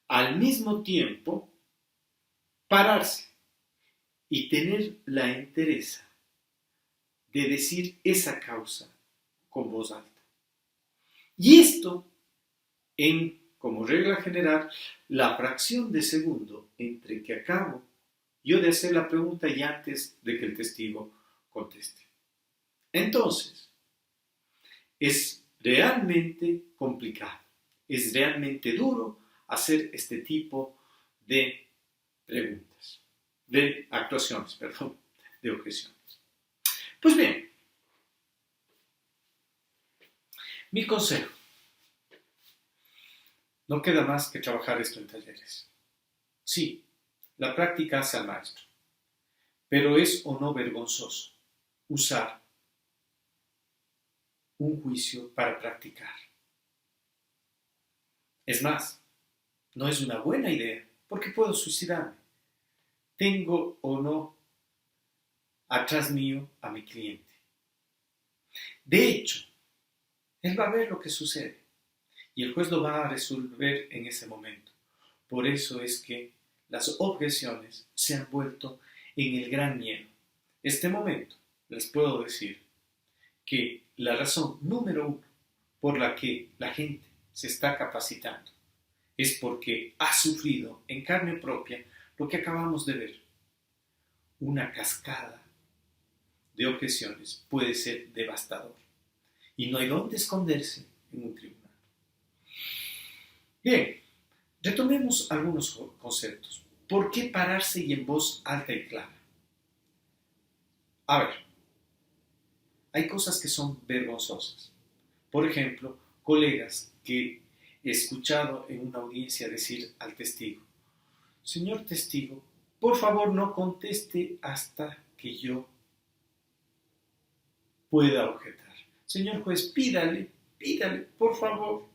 Al mismo tiempo, pararse y tener la entereza de decir esa causa con voz alta. Y esto como regla general, la fracción de segundo entre que acabo yo de hacer la pregunta y antes de que el testigo conteste. Entonces, es realmente complicado, es realmente duro hacer este tipo de preguntas, de objeciones. Pues bien, mi consejo. No queda más que trabajar esto en talleres. Sí, la práctica hace al maestro, pero es o no vergonzoso usar un juicio para practicar. Es más, no es una buena idea, porque puedo suicidarme. Tengo o no atrás mío a mi cliente. De hecho, él va a ver lo que sucede y el juez lo va a resolver en ese momento. Por eso es que las objeciones se han vuelto en el gran miedo. Este momento les puedo decir que la razón número 1 por la que la gente se está capacitando es porque ha sufrido en carne propia lo que acabamos de ver. Una cascada de objeciones puede ser devastador y no hay dónde esconderse en un tribunal. Bien, retomemos algunos conceptos. ¿Por qué pararse y en voz alta y clara? A ver, hay cosas que son vergonzosas. Por ejemplo, colegas que he escuchado en una audiencia decir al testigo: señor testigo, por favor no conteste hasta que yo pueda objetar. Señor juez, pídale, por favor,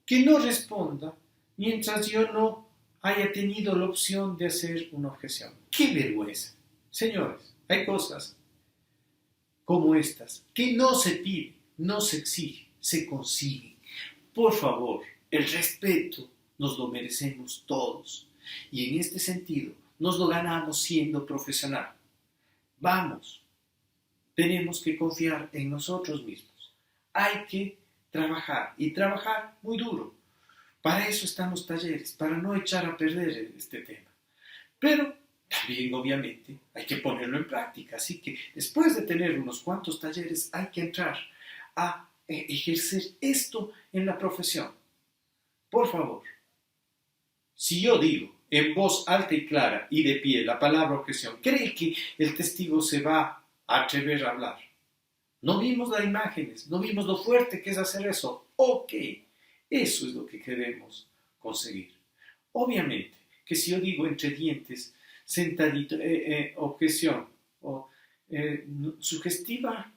que no responda mientras yo no haya tenido la opción de hacer una objeción. ¡Qué vergüenza! Señores, hay cosas como estas que no se pide, no se exige, se consigue. Por favor, el respeto nos lo merecemos todos y en este sentido nos lo ganamos siendo profesional. Vamos, tenemos que confiar en nosotros mismos. Hay que trabajar y trabajar muy duro. Para eso están los talleres, para no echar a perder este tema. Pero también, obviamente, hay que ponerlo en práctica. Así que después de tener unos cuantos talleres, hay que entrar a ejercer esto en la profesión. Por favor, si yo digo en voz alta y clara y de pie la palabra objeción, ¿cree que el testigo se va a atrever a hablar? No vimos las imágenes, no vimos lo fuerte que es hacer eso. Ok, eso es lo que queremos conseguir. Obviamente que si yo digo entre dientes, sentadito, objeción o sugestiva,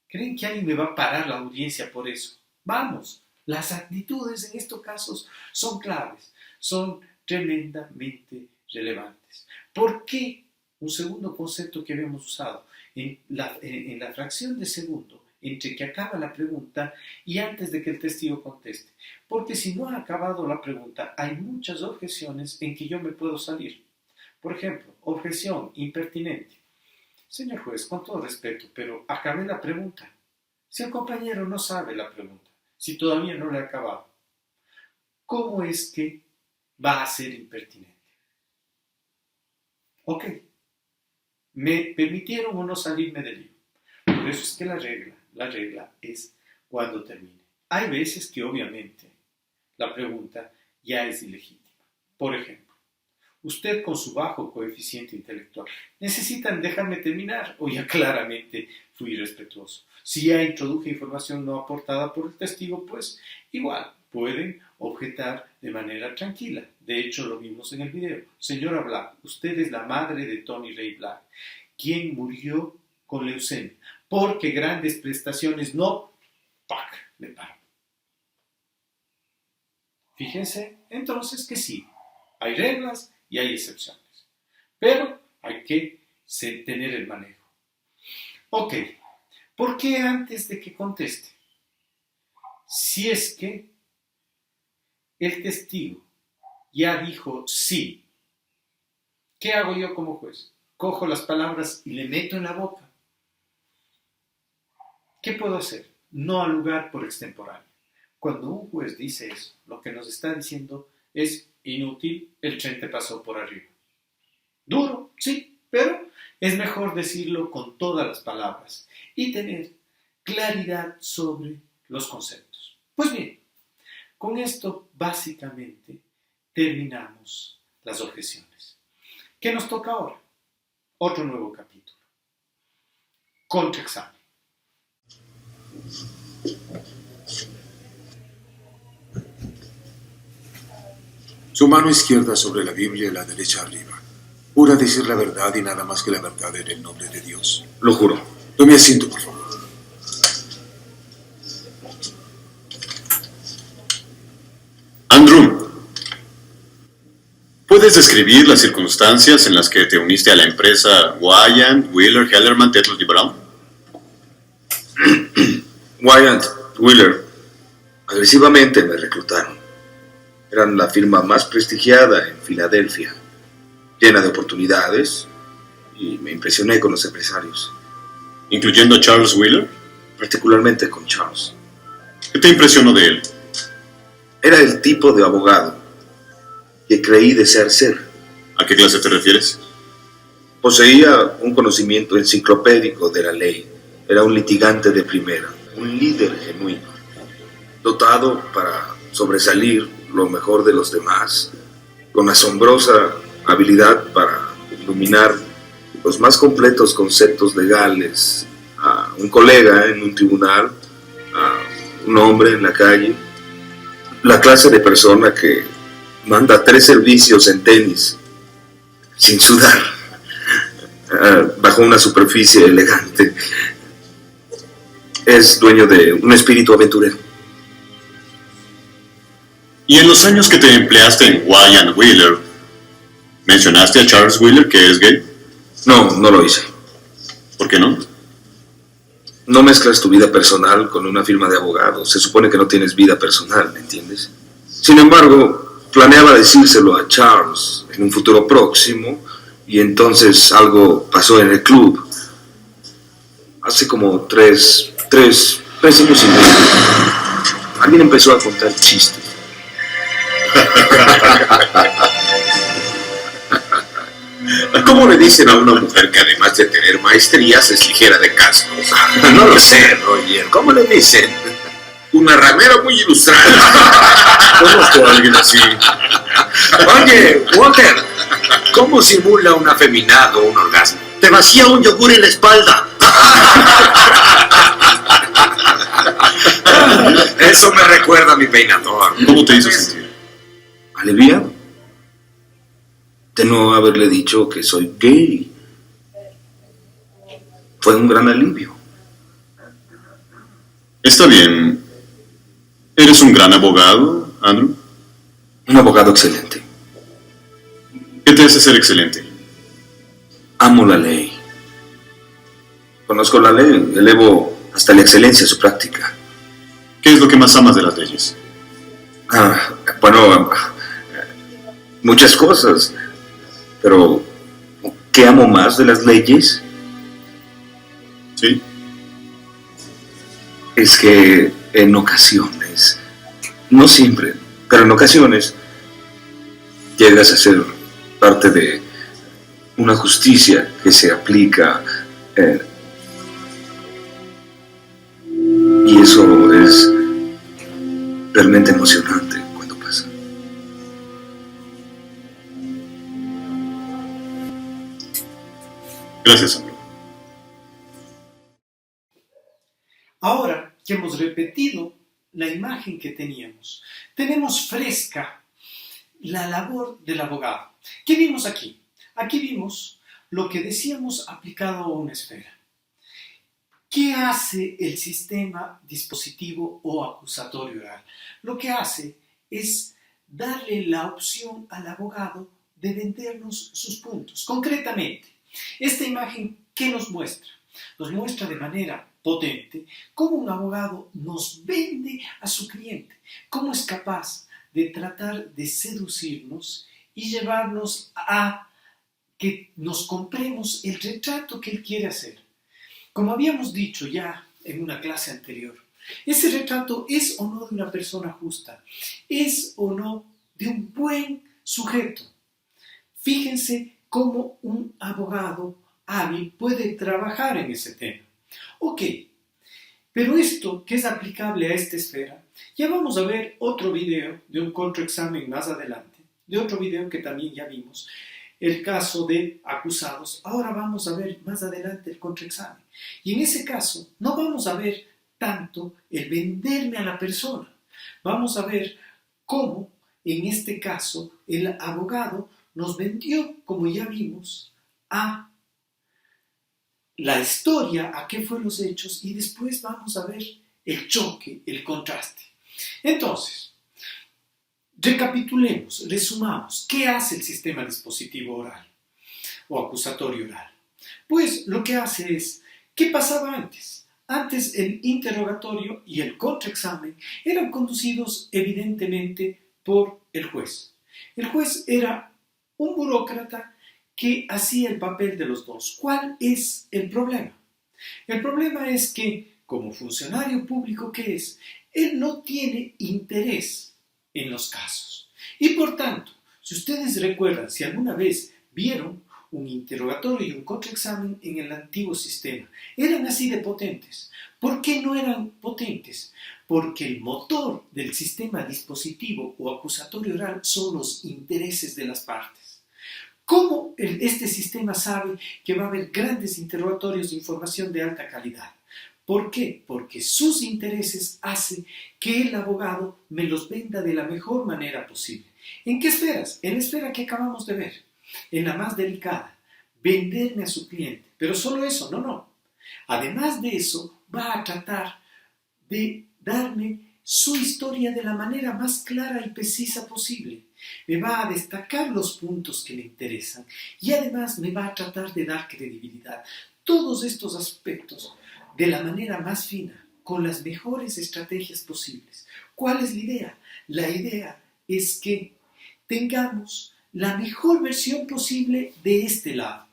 ¿creen que alguien me va a parar la audiencia por eso? Vamos, las actitudes en estos casos son claves, son tremendamente relevantes. ¿Por qué? Un segundo concepto que habíamos usado, en la fracción de segundo entre que acaba la pregunta y antes de que el testigo conteste. Porque si no ha acabado la pregunta, hay muchas objeciones en que yo me puedo salir. Por ejemplo, objeción impertinente. Señor juez, con todo respeto, pero acabé la pregunta. Si el compañero no sabe la pregunta, si todavía no la ha acabado, ¿cómo es que va a ser impertinente? Ok, me permitieron o no salirme del lío. Por eso es que la regla es cuando termine. Hay veces que obviamente la pregunta ya es ilegítima. Por ejemplo, usted con su bajo coeficiente intelectual, ¿necesitan dejarme terminar o ya claramente fui irrespetuoso? Si ya introduje información no aportada por el testigo, pues igual pueden objetar de manera tranquila. De hecho, lo vimos en el video. Señora Black, usted es la madre de Tony Ray Black, quien murió con leucemia, porque grandes prestaciones no le pagan. Fíjense entonces que sí, hay reglas y hay excepciones, pero hay que tener el manejo. Ok, ¿por qué antes de que conteste? Si es que el testigo ya dijo sí, ¿qué hago yo como juez? Cojo las palabras y le meto en la boca. ¿Qué puedo hacer? No al lugar por extemporáneo. Cuando un juez dice eso, lo que nos está diciendo es inútil, el tren te pasó por arriba. Duro, sí, pero es mejor decirlo con todas las palabras y tener claridad sobre los conceptos. Pues bien, con esto básicamente terminamos las objeciones. ¿Qué nos toca ahora? Otro nuevo capítulo. Contraexamen. Su mano izquierda sobre la Biblia y la derecha arriba. Jura decir la verdad y nada más que la verdad en el nombre de Dios. Lo juro. Tome asiento, por favor. ¿Puedes describir las circunstancias en las que te uniste a la empresa Wayand, Wheeler, Hellerman, Tetlock y Brown? Wyatt, Wheeler, agresivamente me reclutaron. Eran la firma más prestigiada en Filadelfia, llena de oportunidades, y me impresioné con los empresarios, ¿Incluyendo a Charles Wheeler? particularmente con Charles. ¿Qué te impresionó de él? Era el tipo de abogado que creí desear ser. ¿A qué clase te refieres? Poseía un conocimiento enciclopédico de la ley. Era un litigante de primera, un líder genuino, dotado para sobresalir lo mejor de los demás, con asombrosa habilidad para iluminar los más completos conceptos legales a un colega en un tribunal, a un hombre en la calle, la clase de persona que manda 3 servicios en tenis sin sudar, bajo una superficie elegante. Es dueño de un espíritu aventurero. Y en los años que te empleaste en Wayand Wheeler, ¿mencionaste a Charles Wheeler que es gay? No, no lo hice. ¿Por qué no? No mezclas tu vida personal con una firma de abogados. Se supone que no tienes vida personal, ¿me entiendes? Sin embargo, planeaba decírselo a Charles en un futuro próximo, y entonces algo pasó en el club. Hace como tres años y medio, alguien empezó a contar chistes. ¿Cómo le dicen a una mujer que además de tener maestrías es ligera de cascos? No lo sé, Roger. ¿Cómo le dicen? Una ramera muy ilustrada. Conozco a alguien así. Oye, Walter, ¿cómo simula un afeminado un orgasmo? Te vacía un yogur en la espalda. Eso me recuerda a mi peinador. ¿Cómo te hizo sentir? Aliviado de no haberle dicho que soy gay. Fue un gran alivio. Está bien. ¿Eres un gran abogado, Andrew? Un abogado excelente. ¿Qué te hace ser excelente? Amo la ley. Conozco la ley, elevo hasta la excelencia su práctica. ¿Qué es lo que más amas de las leyes? Bueno, muchas cosas. Pero, ¿qué amo más de las leyes? ¿Sí? Es que en ocasiones, no siempre, pero en ocasiones, llegas a ser parte de una justicia que se aplica, y eso es realmente emocionante cuando pasa. Gracias, Andrew. Ahora que hemos repetido la imagen que teníamos, tenemos fresca la labor del abogado. ¿Qué vimos aquí? Aquí vimos lo que decíamos aplicado a una esfera. ¿Qué hace el sistema dispositivo o acusatorio oral? Lo que hace es darle la opción al abogado de vendernos sus puntos. Concretamente, esta imagen, ¿qué nos muestra? Nos muestra de manera potente cómo un abogado nos vende a su cliente, cómo es capaz de tratar de seducirnos y llevarnos a que nos compremos el retrato que él quiere hacer. Como habíamos dicho ya en una clase anterior, ese retrato es o no de una persona justa, es o no de un buen sujeto. Fíjense cómo un abogado hábil puede trabajar en ese tema. Ok, pero esto que es aplicable a esta esfera, ya vamos a ver otro video de un contraexamen más adelante, de otro video que también ya vimos, el caso de acusados. Ahora vamos a ver más adelante el contraexamen. Y en ese caso no vamos a ver tanto el venderme a la persona. Vamos a ver cómo en este caso el abogado nos vendió, como ya vimos, a la historia, a qué fueron los hechos, y después vamos a ver el choque, el contraste. Entonces, Recapitulemos, resumamos, ¿qué hace el sistema dispositivo oral o acusatorio oral? Pues lo que hace es, ¿qué pasaba antes? Antes el interrogatorio y el contraexamen eran conducidos evidentemente por el juez. El juez era un burócrata que hacía el papel de los dos. ¿Cuál es el problema? El problema es que, como funcionario público que es, él no tiene interés en los casos. Y por tanto, si ustedes recuerdan, si alguna vez vieron un interrogatorio y un contraexamen en el antiguo sistema, eran así de potentes. ¿Por qué no eran potentes? Porque el motor del sistema dispositivo o acusatorio oral son los intereses de las partes. ¿Cómo este sistema sabe que va a haber grandes interrogatorios de información de alta calidad? ¿Por qué? Porque sus intereses hacen que el abogado me los venda de la mejor manera posible. ¿En qué esferas? En la esfera que acabamos de ver, en la más delicada, venderme a su cliente. Pero solo eso, no. Además de eso, va a tratar de darme su historia de la manera más clara y precisa posible. Me va a destacar los puntos que me interesan y además me va a tratar de dar credibilidad. Todos estos aspectos de la manera más fina, con las mejores estrategias posibles. ¿Cuál es la idea? La idea es que tengamos la mejor versión posible de este lado.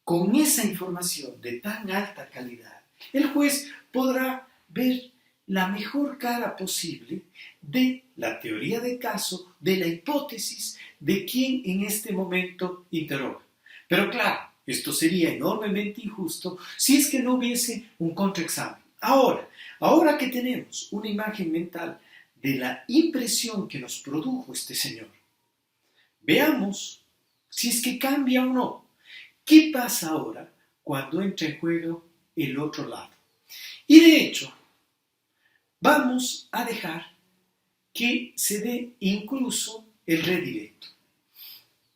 Con esa información de tan alta calidad, el juez podrá ver la mejor cara posible de la teoría de caso, de la hipótesis de quien en este momento interroga. Pero claro, esto sería enormemente injusto si es que no hubiese un contraexamen. Ahora que tenemos una imagen mental de la impresión que nos produjo este señor, veamos si es que cambia o no. ¿Qué pasa ahora cuando entra en juego el otro lado? Y de hecho, vamos a dejar que se dé incluso el redirecto.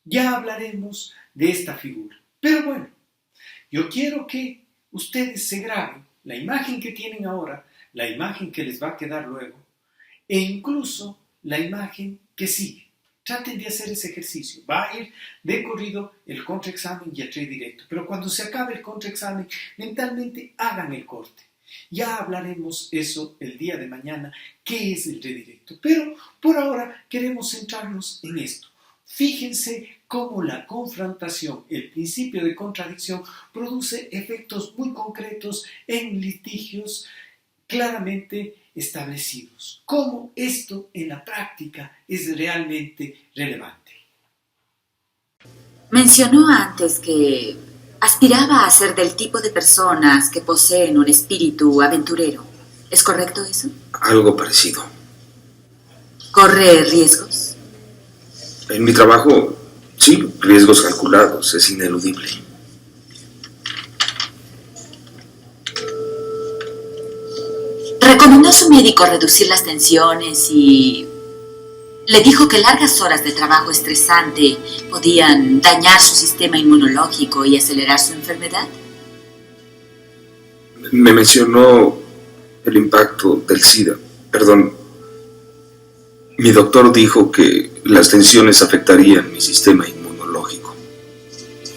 Ya hablaremos de esta figura. Pero bueno, yo quiero que ustedes se graben la imagen que tienen ahora, la imagen que les va a quedar luego, e incluso la imagen que sigue. Traten de hacer ese ejercicio. Va a ir de corrido el contraexamen y el redirecto. Pero cuando se acabe el contraexamen, mentalmente hagan el corte. Ya hablaremos eso el día de mañana, qué es el redirecto. Pero por ahora queremos centrarnos en esto. Fíjense cómo la confrontación, el principio de contradicción, produce efectos muy concretos en litigios claramente establecidos. Cómo esto en la práctica es realmente relevante. Mencionó antes que aspiraba a ser del tipo de personas que poseen un espíritu aventurero. ¿Es correcto eso? Algo parecido. ¿Corre riesgos? En mi trabajo, sí, riesgos calculados, es ineludible. Recomendó a su médico reducir las tensiones y le dijo que largas horas de trabajo estresante podían dañar su sistema inmunológico y acelerar su enfermedad. Me mencionó el impacto del SIDA. Perdón. Mi doctor dijo que las tensiones afectarían mi sistema inmunológico.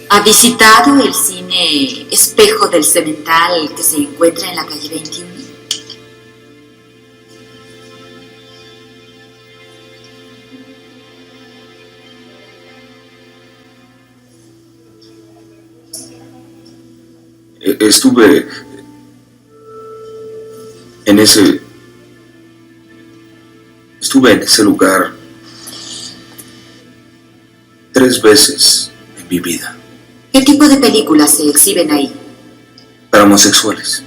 ¿Ha visitado el cine Espejo del Cemental que se encuentra en la calle 21? Estuve en ese lugar 3 veces en mi vida. ¿Qué tipo de películas se exhiben ahí? Para homosexuales.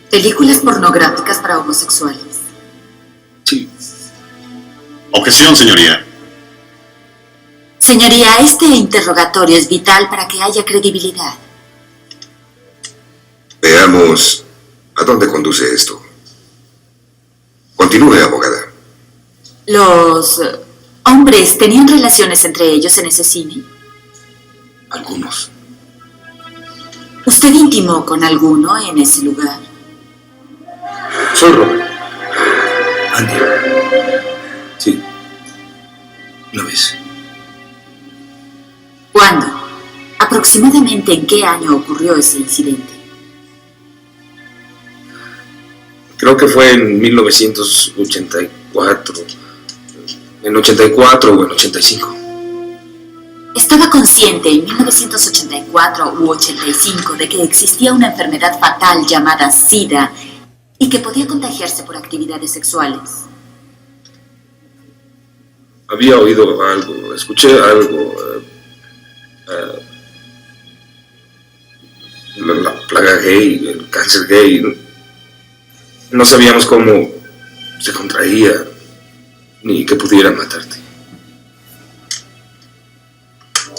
¿Películas pornográficas para homosexuales? Sí. Objeción, señoría. Señoría, este interrogatorio es vital para que haya credibilidad. Veamos a dónde conduce esto. Continúe, abogada. ¿Los hombres tenían relaciones entre ellos en ese cine? Algunos. ¿Usted intimó con alguno en ese lugar? Soy Robert. Andy. Sí. Una vez. ¿Cuándo? ¿Aproximadamente en qué año ocurrió ese incidente? Creo que fue en 1984. En 84 o en 85. ¿Estaba consciente en 1984 u 85 de que existía una enfermedad fatal llamada SIDA y que podía contagiarse por actividades sexuales? Había oído algo, escuché algo. La plaga gay, el cáncer gay. No sabíamos cómo se contraía ni que pudiera matarte.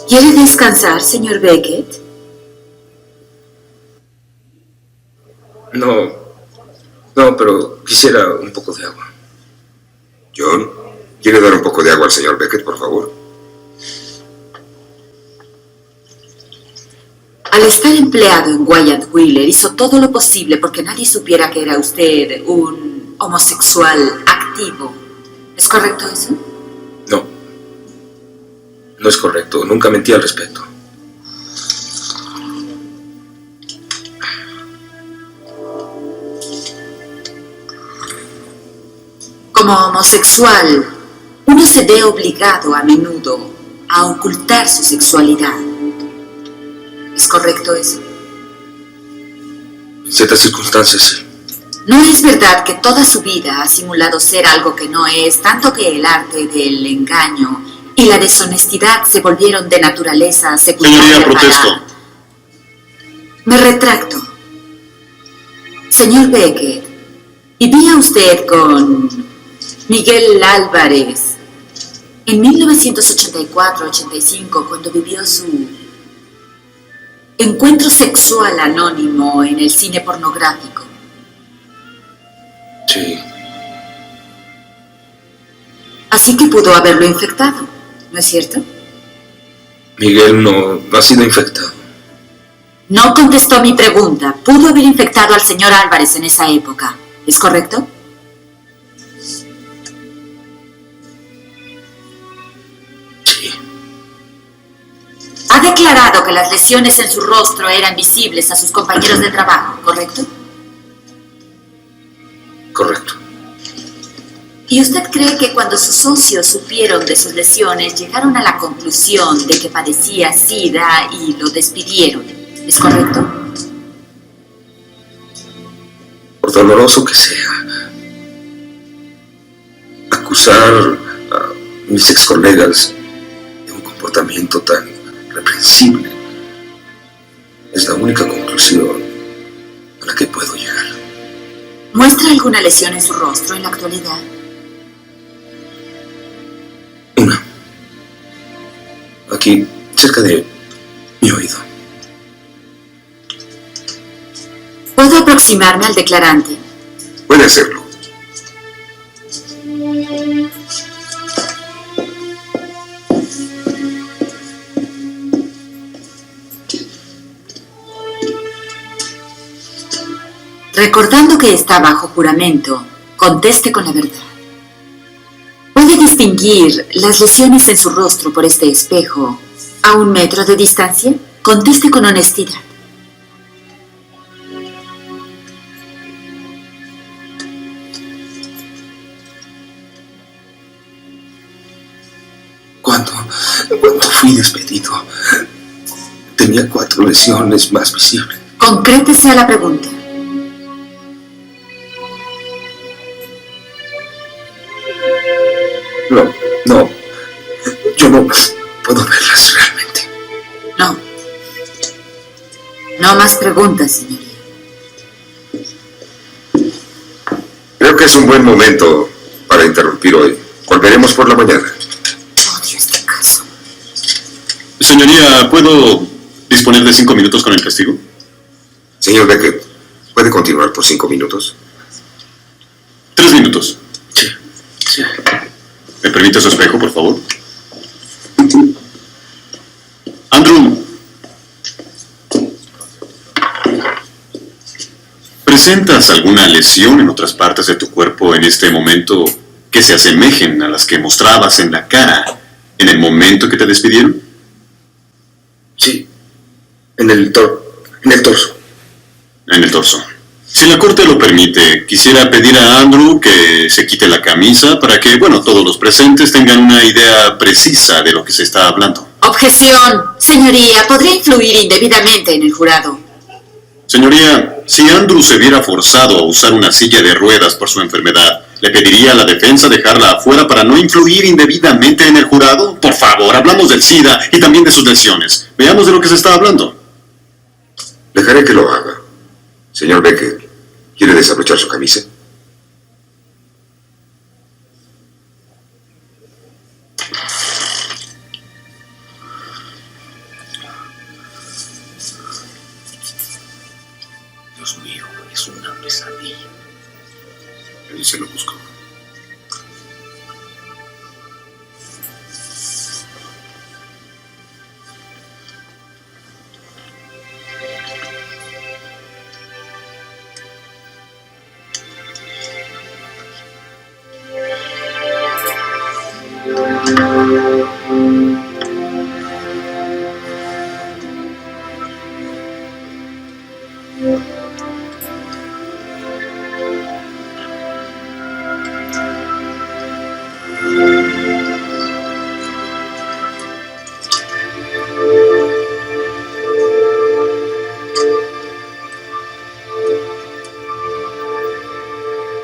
¿Quiere descansar, señor Beckett? No, pero quisiera un poco de agua. John, ¿quiere dar un poco de agua al señor Beckett, por favor? Al estar empleado en Wyatt Wheeler, hizo todo lo posible porque nadie supiera que era usted un homosexual activo. ¿Es correcto eso? No es correcto. Nunca mentí al respecto. Como homosexual, uno se ve obligado a menudo a ocultar su sexualidad. ¿Es correcto eso? En ciertas circunstancias, sí. ¿No es verdad que toda su vida ha simulado ser algo que no es, tanto que el arte del engaño y la deshonestidad se volvieron de naturaleza secundaria? Señoría, protesto. Me retracto. Señor Beckett, ¿vivía usted con Miguel Álvarez en 1984-85 cuando vivió su encuentro sexual anónimo en el cine pornográfico? Sí. Así que pudo haberlo infectado, ¿no es cierto? Miguel no ha sido infectado. No contestó a mi pregunta. Pudo haber infectado al señor Álvarez en esa época, ¿es correcto? Sí. Ha declarado que las lesiones en su rostro eran visibles a sus compañeros de trabajo, ¿correcto? Correcto. ¿Y usted cree que cuando sus socios supieron de sus lesiones llegaron a la conclusión de que padecía SIDA y lo despidieron? ¿Es correcto? Por doloroso que sea, acusar a mis ex colegas de un comportamiento tan reprensible es la única conclusión a la que puedo llegar. ¿Muestra alguna lesión en su rostro en la actualidad? Una. Aquí, cerca de mi oído. ¿Puedo aproximarme al declarante? Puede hacerlo. Recordando que está bajo juramento, conteste con la verdad. ¿Puede distinguir las lesiones en su rostro por este espejo a 1 metro de distancia? Conteste con honestidad. Cuando fui despedido, tenía 4 lesiones más visibles. Concrétese a la pregunta. No, yo no puedo verlas realmente. No. No más preguntas, señoría. Creo que es un buen momento para interrumpir hoy. Volveremos por la mañana. Odio este caso. Señoría, ¿puedo disponer de 5 minutos con el testigo? Señor Beckett, ¿puede continuar por 5 minutos? 3 minutos. Sí. ¿Me permite su espejo, por favor? Andrew. ¿Presentas alguna lesión en otras partes de tu cuerpo en este momento que se asemejen a las que mostrabas en la cara en el momento que te despidieron? Sí, en el torso. En el torso. Si la corte lo permite, quisiera pedir a Andrew que se quite la camisa para que, todos los presentes tengan una idea precisa de lo que se está hablando. Objeción. Señoría, podría influir indebidamente en el jurado. Señoría, si Andrew se viera forzado a usar una silla de ruedas por su enfermedad, ¿le pediría a la defensa dejarla afuera para no influir indebidamente en el jurado? Por favor, hablamos del SIDA y también de sus lesiones. Veamos de lo que se está hablando. Dejaré que lo haga. Señor Becker, ¿quiere desabrochar su camisa? Dios mío, es una pesadilla. Él se lo buscó.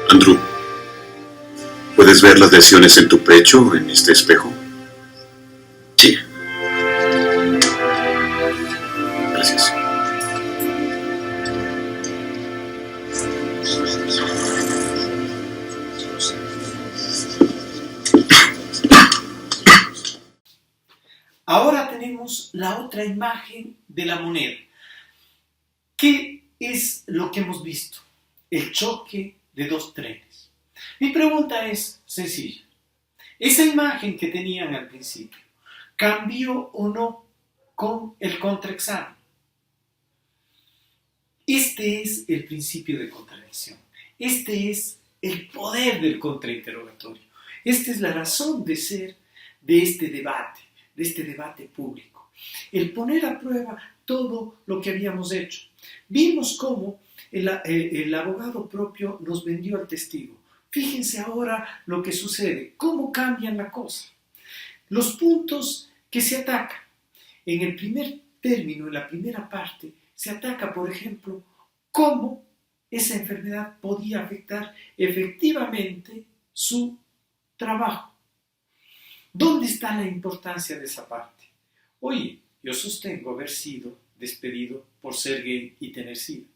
Andrew, ¿puedes ver las lesiones en tu pecho en este espejo? Sí. Gracias. Ahora tenemos la otra imagen de la moneda. ¿Qué es lo que hemos visto? El choque de dos trenes. Mi pregunta es sencilla. ¿Esa imagen que tenían al principio cambió o no con el contraexamen? Este es el principio de contradicción. Este es el poder del contrainterrogatorio. Esta es la razón de ser de este debate público. El poner a prueba todo lo que habíamos hecho. Vimos cómo el abogado propio nos vendió al testigo. Fíjense ahora lo que sucede, cómo cambian la cosa. Los puntos que se atacan. En el primer término, en la primera parte, se ataca, por ejemplo, cómo esa enfermedad podía afectar efectivamente su trabajo. ¿Dónde está la importancia de esa parte? Oye, yo sostengo haber sido despedido por ser gay y tener SIDA.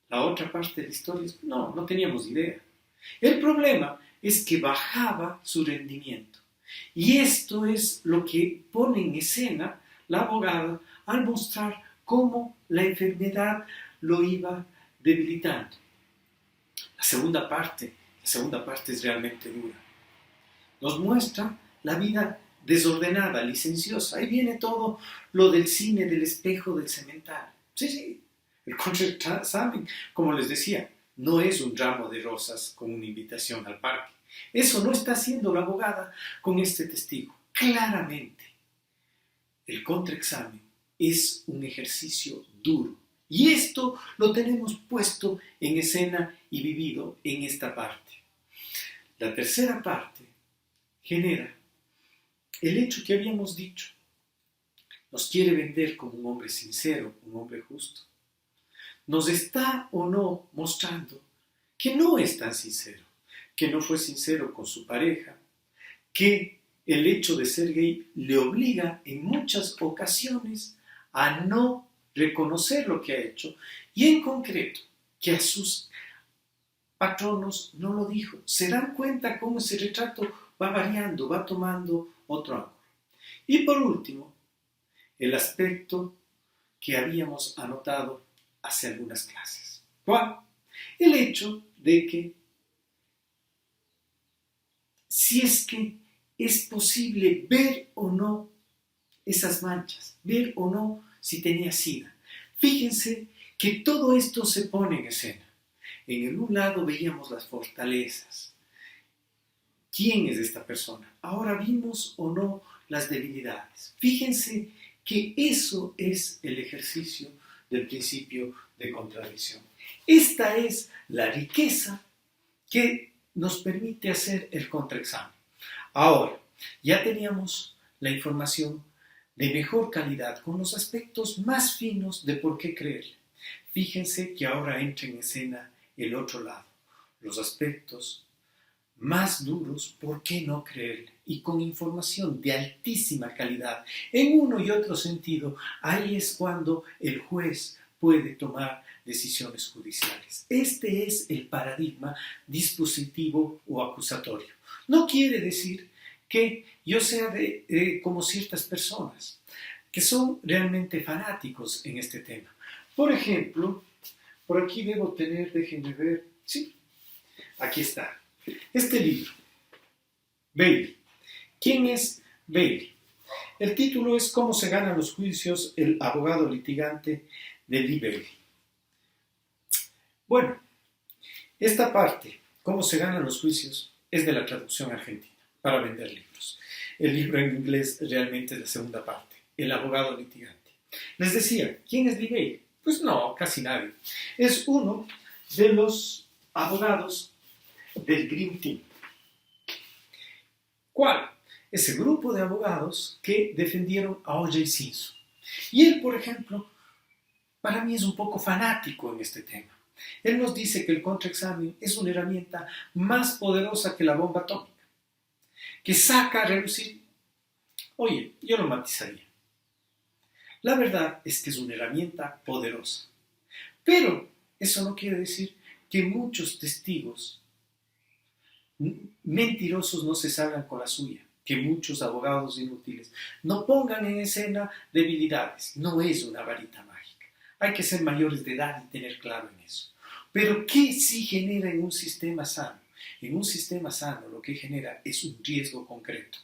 La otra parte de la historia es, no teníamos idea. El problema es que bajaba su rendimiento. Y esto es lo que pone en escena la abogada al mostrar cómo la enfermedad lo iba debilitando. La segunda parte es realmente dura. Nos muestra la vida desordenada, licenciosa. Ahí viene todo lo del cine, del espejo, del cemental. Sí. El contraexamen, como les decía, no es un ramo de rosas con una invitación al parque. Eso no está haciendo la abogada con este testigo. Claramente, el contraexamen es un ejercicio duro. Y esto lo tenemos puesto en escena y vivido en esta parte. La tercera parte genera el hecho que habíamos dicho. Nos quiere vender como un hombre sincero, un hombre justo. Nos está o no mostrando que no es tan sincero, que no fue sincero con su pareja, que el hecho de ser gay le obliga en muchas ocasiones a no reconocer lo que ha hecho y en concreto que a sus patronos no lo dijo. Se dan cuenta cómo ese retrato va variando, va tomando otro ángulo. Y por último, el aspecto que habíamos anotado hace algunas clases. ¿Cuál? El hecho de que si es que es posible ver o no esas manchas, ver o no si tenía SIDA. Fíjense que todo esto se pone en escena. En el un lado veíamos las fortalezas. quién es esta persona. Ahora vimos o no las debilidades. Fíjense que eso es el ejercicio del principio de contradicción. Esta es la riqueza que nos permite hacer el contraexamen. Ahora, ya teníamos la información de mejor calidad, con los aspectos más finos de por qué creerle. Fíjense que ahora entra en escena el otro lado, los aspectos más duros, ¿por qué no creerle? Y con información de altísima calidad, en uno y otro sentido, ahí es cuando el juez puede tomar decisiones judiciales. Este es el paradigma dispositivo o acusatorio. No quiere decir que yo sea como ciertas personas que son realmente fanáticos en este tema. Por ejemplo, por aquí debo tener, déjenme ver, sí, aquí está, este libro, Bailey. ¿Quién es Bailey? El título es ¿Cómo se ganan los juicios? El abogado litigante de Lee Bailey. Bueno, esta parte, ¿cómo se ganan los juicios?, es de la traducción argentina para vender libros. El libro en inglés realmente es la segunda parte, el abogado litigante. Les decía, ¿quién es Lee Bailey? Pues no, casi nadie. Es uno de los abogados del Green Team. ¿Cuál? Ese grupo de abogados que defendieron a O.J. Simpson. Y él, por ejemplo, para mí es un poco fanático en este tema. Él nos dice que el contraexamen es una herramienta más poderosa que la bomba atómica, que saca a relucir. Oye, yo lo matizaría. La verdad es que es una herramienta poderosa. Pero eso no quiere decir que muchos testigos mentirosos no se salgan con la suya, que muchos abogados inútiles no pongan en escena debilidades. No es una varita mágica. Hay que ser mayores de edad y tener claro en eso. Pero ¿qué sí genera en un sistema sano? En un sistema sano lo que genera es un riesgo concreto.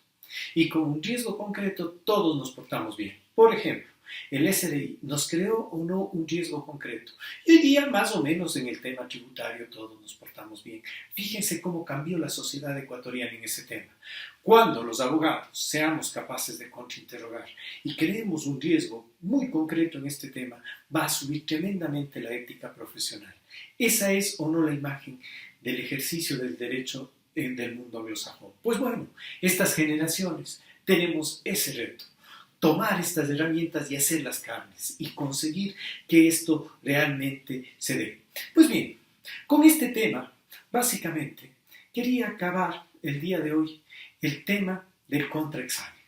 Y con un riesgo concreto todos nos portamos bien. Por ejemplo, el SRI nos creó o no un riesgo concreto. Y hoy día, más o menos en el tema tributario, todos nos portamos bien. Fíjense cómo cambió la sociedad ecuatoriana en ese tema. Cuando los abogados seamos capaces de contrainterrogar y creemos un riesgo muy concreto en este tema, va a subir tremendamente la ética profesional. Esa es o no la imagen del ejercicio del derecho del mundo anglosajón. Pues bueno, estas generaciones tenemos ese reto. Tomar estas herramientas y hacerlas carnes y conseguir que esto realmente se dé. Pues bien, con este tema, básicamente, quería acabar el día de hoy el tema del contraexamen.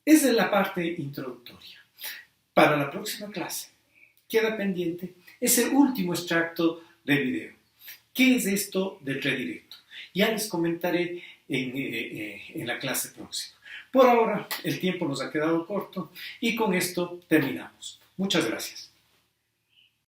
Esa es la parte introductoria. Para la próxima clase, queda pendiente ese último extracto del video. ¿Qué es esto del redirecto? Ya les comentaré en la clase próxima. Por ahora, el tiempo nos ha quedado corto y con esto terminamos. Muchas gracias.